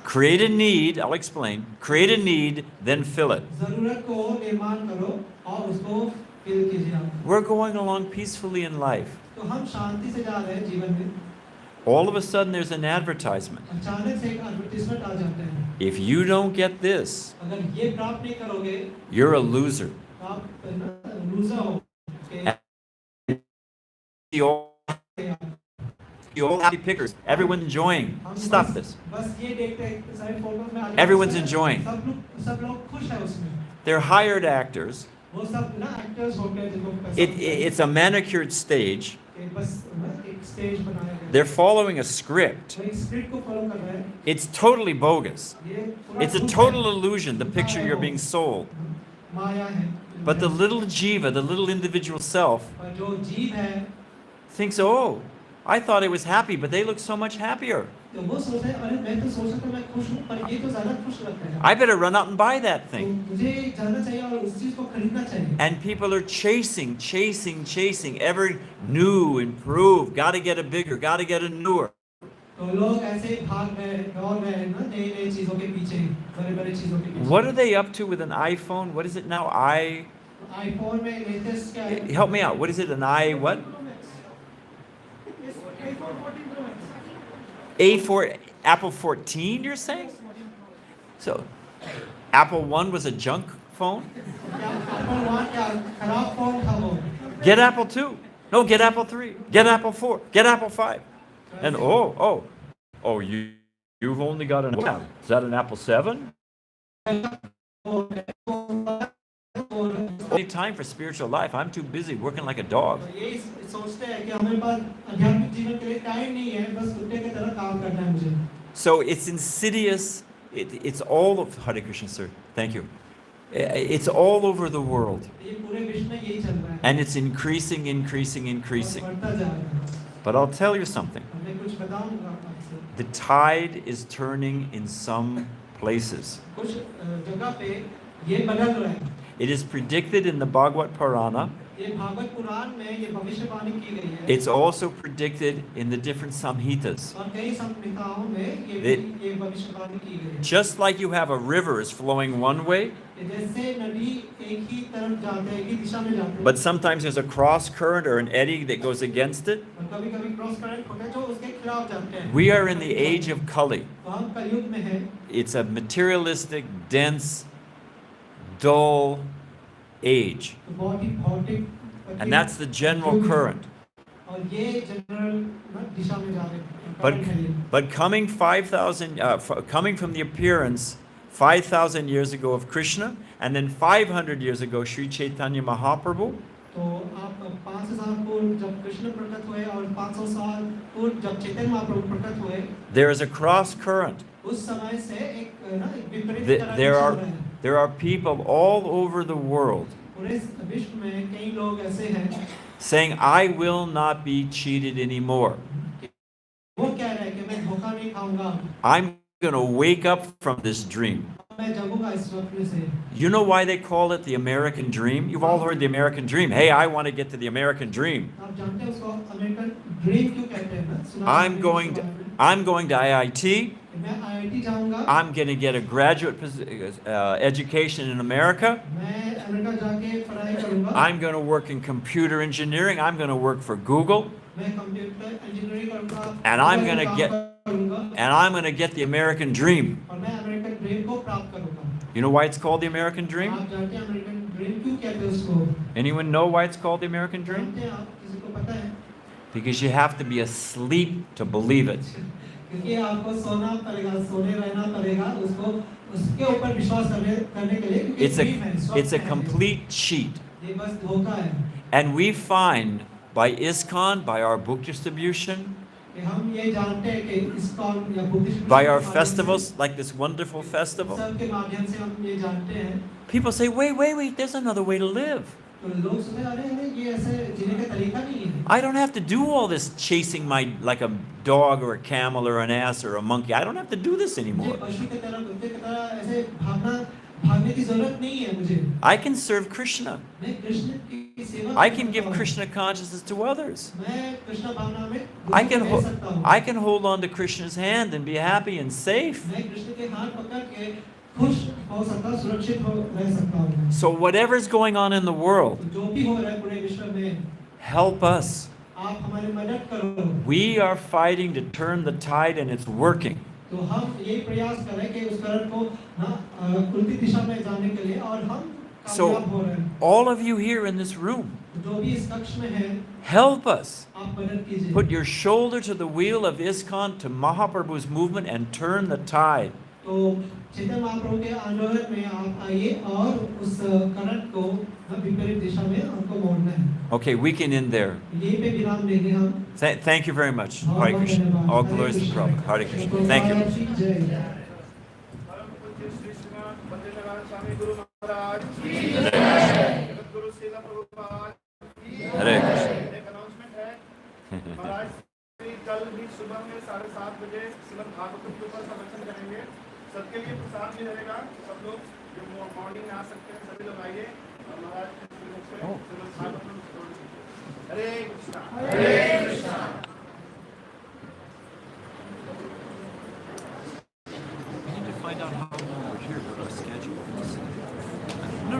Create a need, I'll explain. Create a need, then fill it. जरूरत को निर्माण करो और उसको फिल कीजिए। We're going along peacefully in life. तो हम शांति से जा रहे हैं जीवन में, All of a sudden there's an advertisement. अचानक से एक एडवर्टाइजमेंट आ जाता है। If you don't get this, अगर ये प्राप्त नहीं करोगे you're a loser. तो आप लूजर हो। You all happy pickers. Everyone's enjoying. हम Stop बस- this. बस ये देखते हैं सारे फोटोज में आगे Everyone's सब- enjoying. सब लोग खुश है उसमें। They're hired actors. वो सब ना एक्टर्स होते हैं जिनको पैसा मिलता है। It's a manicured stage. कि बस ना एक स्टेज बनाया गया है। They're following a script. वो एक स्क्रिप्ट को फॉलो कर रहे हैं। It's totally bogus. ये पूरा It's a झूठ total है। illusion, the picture you're being sold. माया है। But the little jiva, the little individual self, और जो जीव है thinks, oh, I thought I was happy, but they look so much happier. तो वो सोचता है अरे मैं तो सोचता था मैं खुश हूँ पर ये तो ज्यादा खुश लगता है। I better run out and buy that तो thing. मुझे जाना चाहिए और उस चीज को खरीदना चाहिए। And people are chasing, ever new, improved, gotta get a bigger, gotta get a newer. तो लोग ऐसे ही भाग रहे हैं, दौड़ रहे हैं ना नई नई चीजों के पीछे, बड़े-बड़े चीजों के पीछे। What are they up to with an iPhone? What is it now? IPhone में लेटेस्ट क्या है? Help me out. What is it? An what? iPhone 14 Pro Max। A4, Apple 14, you're saying? So, Apple 1 was a junk phone? क्या Apple 1 क्या खराब phone था वो? Get Apple 2. No, get Apple 3. Get Apple 4. Get Apple 5. And you've only got an Apple. Is that an Apple 7? Only time for spiritual life. I'm too busy working like a dog. यही सोचते हैं कि हमारे पास आध्यात्मिक जीवन के लिए time नहीं है, बस कुत्ते की तरह काम करना है मुझे। So it's insidious. It's all of Hare Krishna, sir. Thank you. It's all over the world. ये पूरे विश्व में यही चल रहा है। And it's increasing. और बढ़ता जा रहा है। But I'll tell you something. मैं कुछ बताऊंगा आपसे। The tide is turning in some places. कुछ जगह पे ये बदल रहा है। It is predicted in the Bhagavad Purana. ये भागवत पुराण में ये भविष्यवाणी की गई है। It's also predicted in the different samhitas. और कई संहिताओं में It- ये भविष्यवाणी की गई है। Just like you have a river is flowing one way, जैसे नदी एक ही तरफ जाते हैं, एक ही दिशा में जाते हैं। but sometimes there's a cross current or an eddy that goes against it. और कभी-कभी क्रॉस करंट होता है जो उसके खिलाफ जाते हैं। We are in the age of Kali. तो हम कलयुग में हैं। It's a materialistic, dense, dull age. तो बहुत ही भौतिक And that's the general current. और ये जनरल दिशा में जा रहे हैं। But, current है ये। but coming 5,000, coming from the appearance 5,000 years ago of Krishna, and then 500 years ago Sri Chaitanya Mahaprabhu, तो आप 500 साल पूर्व जब कृष्ण प्रकट हुए और 500 साल पूर्व जब चैतन्य महाप्रभु प्रकट हुए, there is a cross current. उस समय से एक ना एक विपरीत Th- तरह There चल are, रहा है। there are people all over the world पूरे विश्व में कई लोग ऐसे हैं saying, I will not be cheated anymore. वो कह रहे हैं कि मैं धोखा नहीं खाऊंगा, I'm going to wake up from this dream. मैं जगूंगा इस स्वप्न से। You know why they call it the American dream? You've all heard the American dream. Hey, I want to get to the American dream. आप जानते हैं उसको American dream क्यों कहते हैं ना? सुना I'm है going इसके to, बारे में? I'm going to IIT. मैं IIT जाऊंगा, I'm going to get a graduate education in America. मैं अमेरिका जाके पढ़ाई करूंगा, I'm going to work in computer engineering. I'm going to work for Google. मैं कंप्यूटर इंजीनियरिंग करूंगा, And I'm मैं gonna काम get- करूंगा, And I'm going to get the American dream. और मैं अमेरिकन ड्रीम को प्राप्त करूंगा। You know why it's called the American dream? आप जानते हैं अमेरिकन ड्रीम क्यों कहते हैं उसको? Anyone know why it's called the American dream? जानते हैं आप, किसी को पता है? Because you have to be asleep to believe it. क्योंकि आपको सोना पड़ेगा, सोने रहना पड़ेगा, उसको उसके ऊपर विश्वास करने के लिए, क्योंकि It's a, dream है, स्वप्न it's a है। complete cheat. ये बस धोखा है And we find by ISKCON, by our book distribution, कि हम ये जानते हैं कि ISKCON या Buddhist by our festivals, like this wonderful festival, सब के माध्यम से हम ये जानते हैं, people say, wait, there's another way to live. तो लोग सोचते हैं, अरे ये ऐसे जीने का तरीका नहीं है। I don't have to do all this chasing my, like a dog or a camel or an ass or a monkey. I don't have to do this मुझे anymore. पशु की तरह, कुत्ते की तरह ऐसे भागने की जरूरत नहीं है मुझे। I can serve Krishna. मैं कृष्ण की सेवा I कर can सकता give हूँ। Krishna consciousness to others. मैं कृष्ण भावना में I दूसरों can, को दे सकता हूँ। I can hold on to Krishna's hand and be happy and safe. मैं कृष्ण के हाथ पकड़ के खुश हो सकता हूँ, सुरक्षित रह सकता हूँ। So whatever's going on in the world, जो भी हो रहा है पूरे विश्व में, help us. आप हमारी मदद करो। We are fighting to turn the tide and it's working. तो हम यही प्रयास करें कि उस करंट को उल्टी दिशा में जाने के लिए, और हम कामयाब हो रहे So हैं। all of you here in this room, जो भी इस कक्ष में है, help us. आप मदद कीजिए। Put your shoulder to the wheel of ISKCON, to Mahaprabhu's movement, and turn the tide. तो चैतन्य महाप्रभु के आंदोलन में आप आइए और उस करंट को विपरीत दिशा में आपको मोड़ना है। Okay, we can end there. यहीं पे विराम देंगे हम। Thank you very much. बहुत Hare बहुत Krishna. धन्यवाद। All Hare glories to Krishna. Prabhupada. Hare Krishna. Thank you. Prabhupada की जय। परम पूज्य श्री श्रीमान बद्रीनाथ स्वामी गुरु महाराज की जय। जगतगुरु श्रीला प्रभुपाद की जय। Hare Krishna. एक अनाउंसमेंट है महाराज श्री कल भी सुबह में 7:30 बजे श्रीमद् भागवतम के ऊपर प्रवचन करेंगे। सबके लिए प्रसाद भी रहेगा, सब लोग जो मॉर्निंग में आ सकते हैं सभी लोग आइए और महाराज के श्रीमुख से श्रीमद् भागवतम हरे कृष्णा।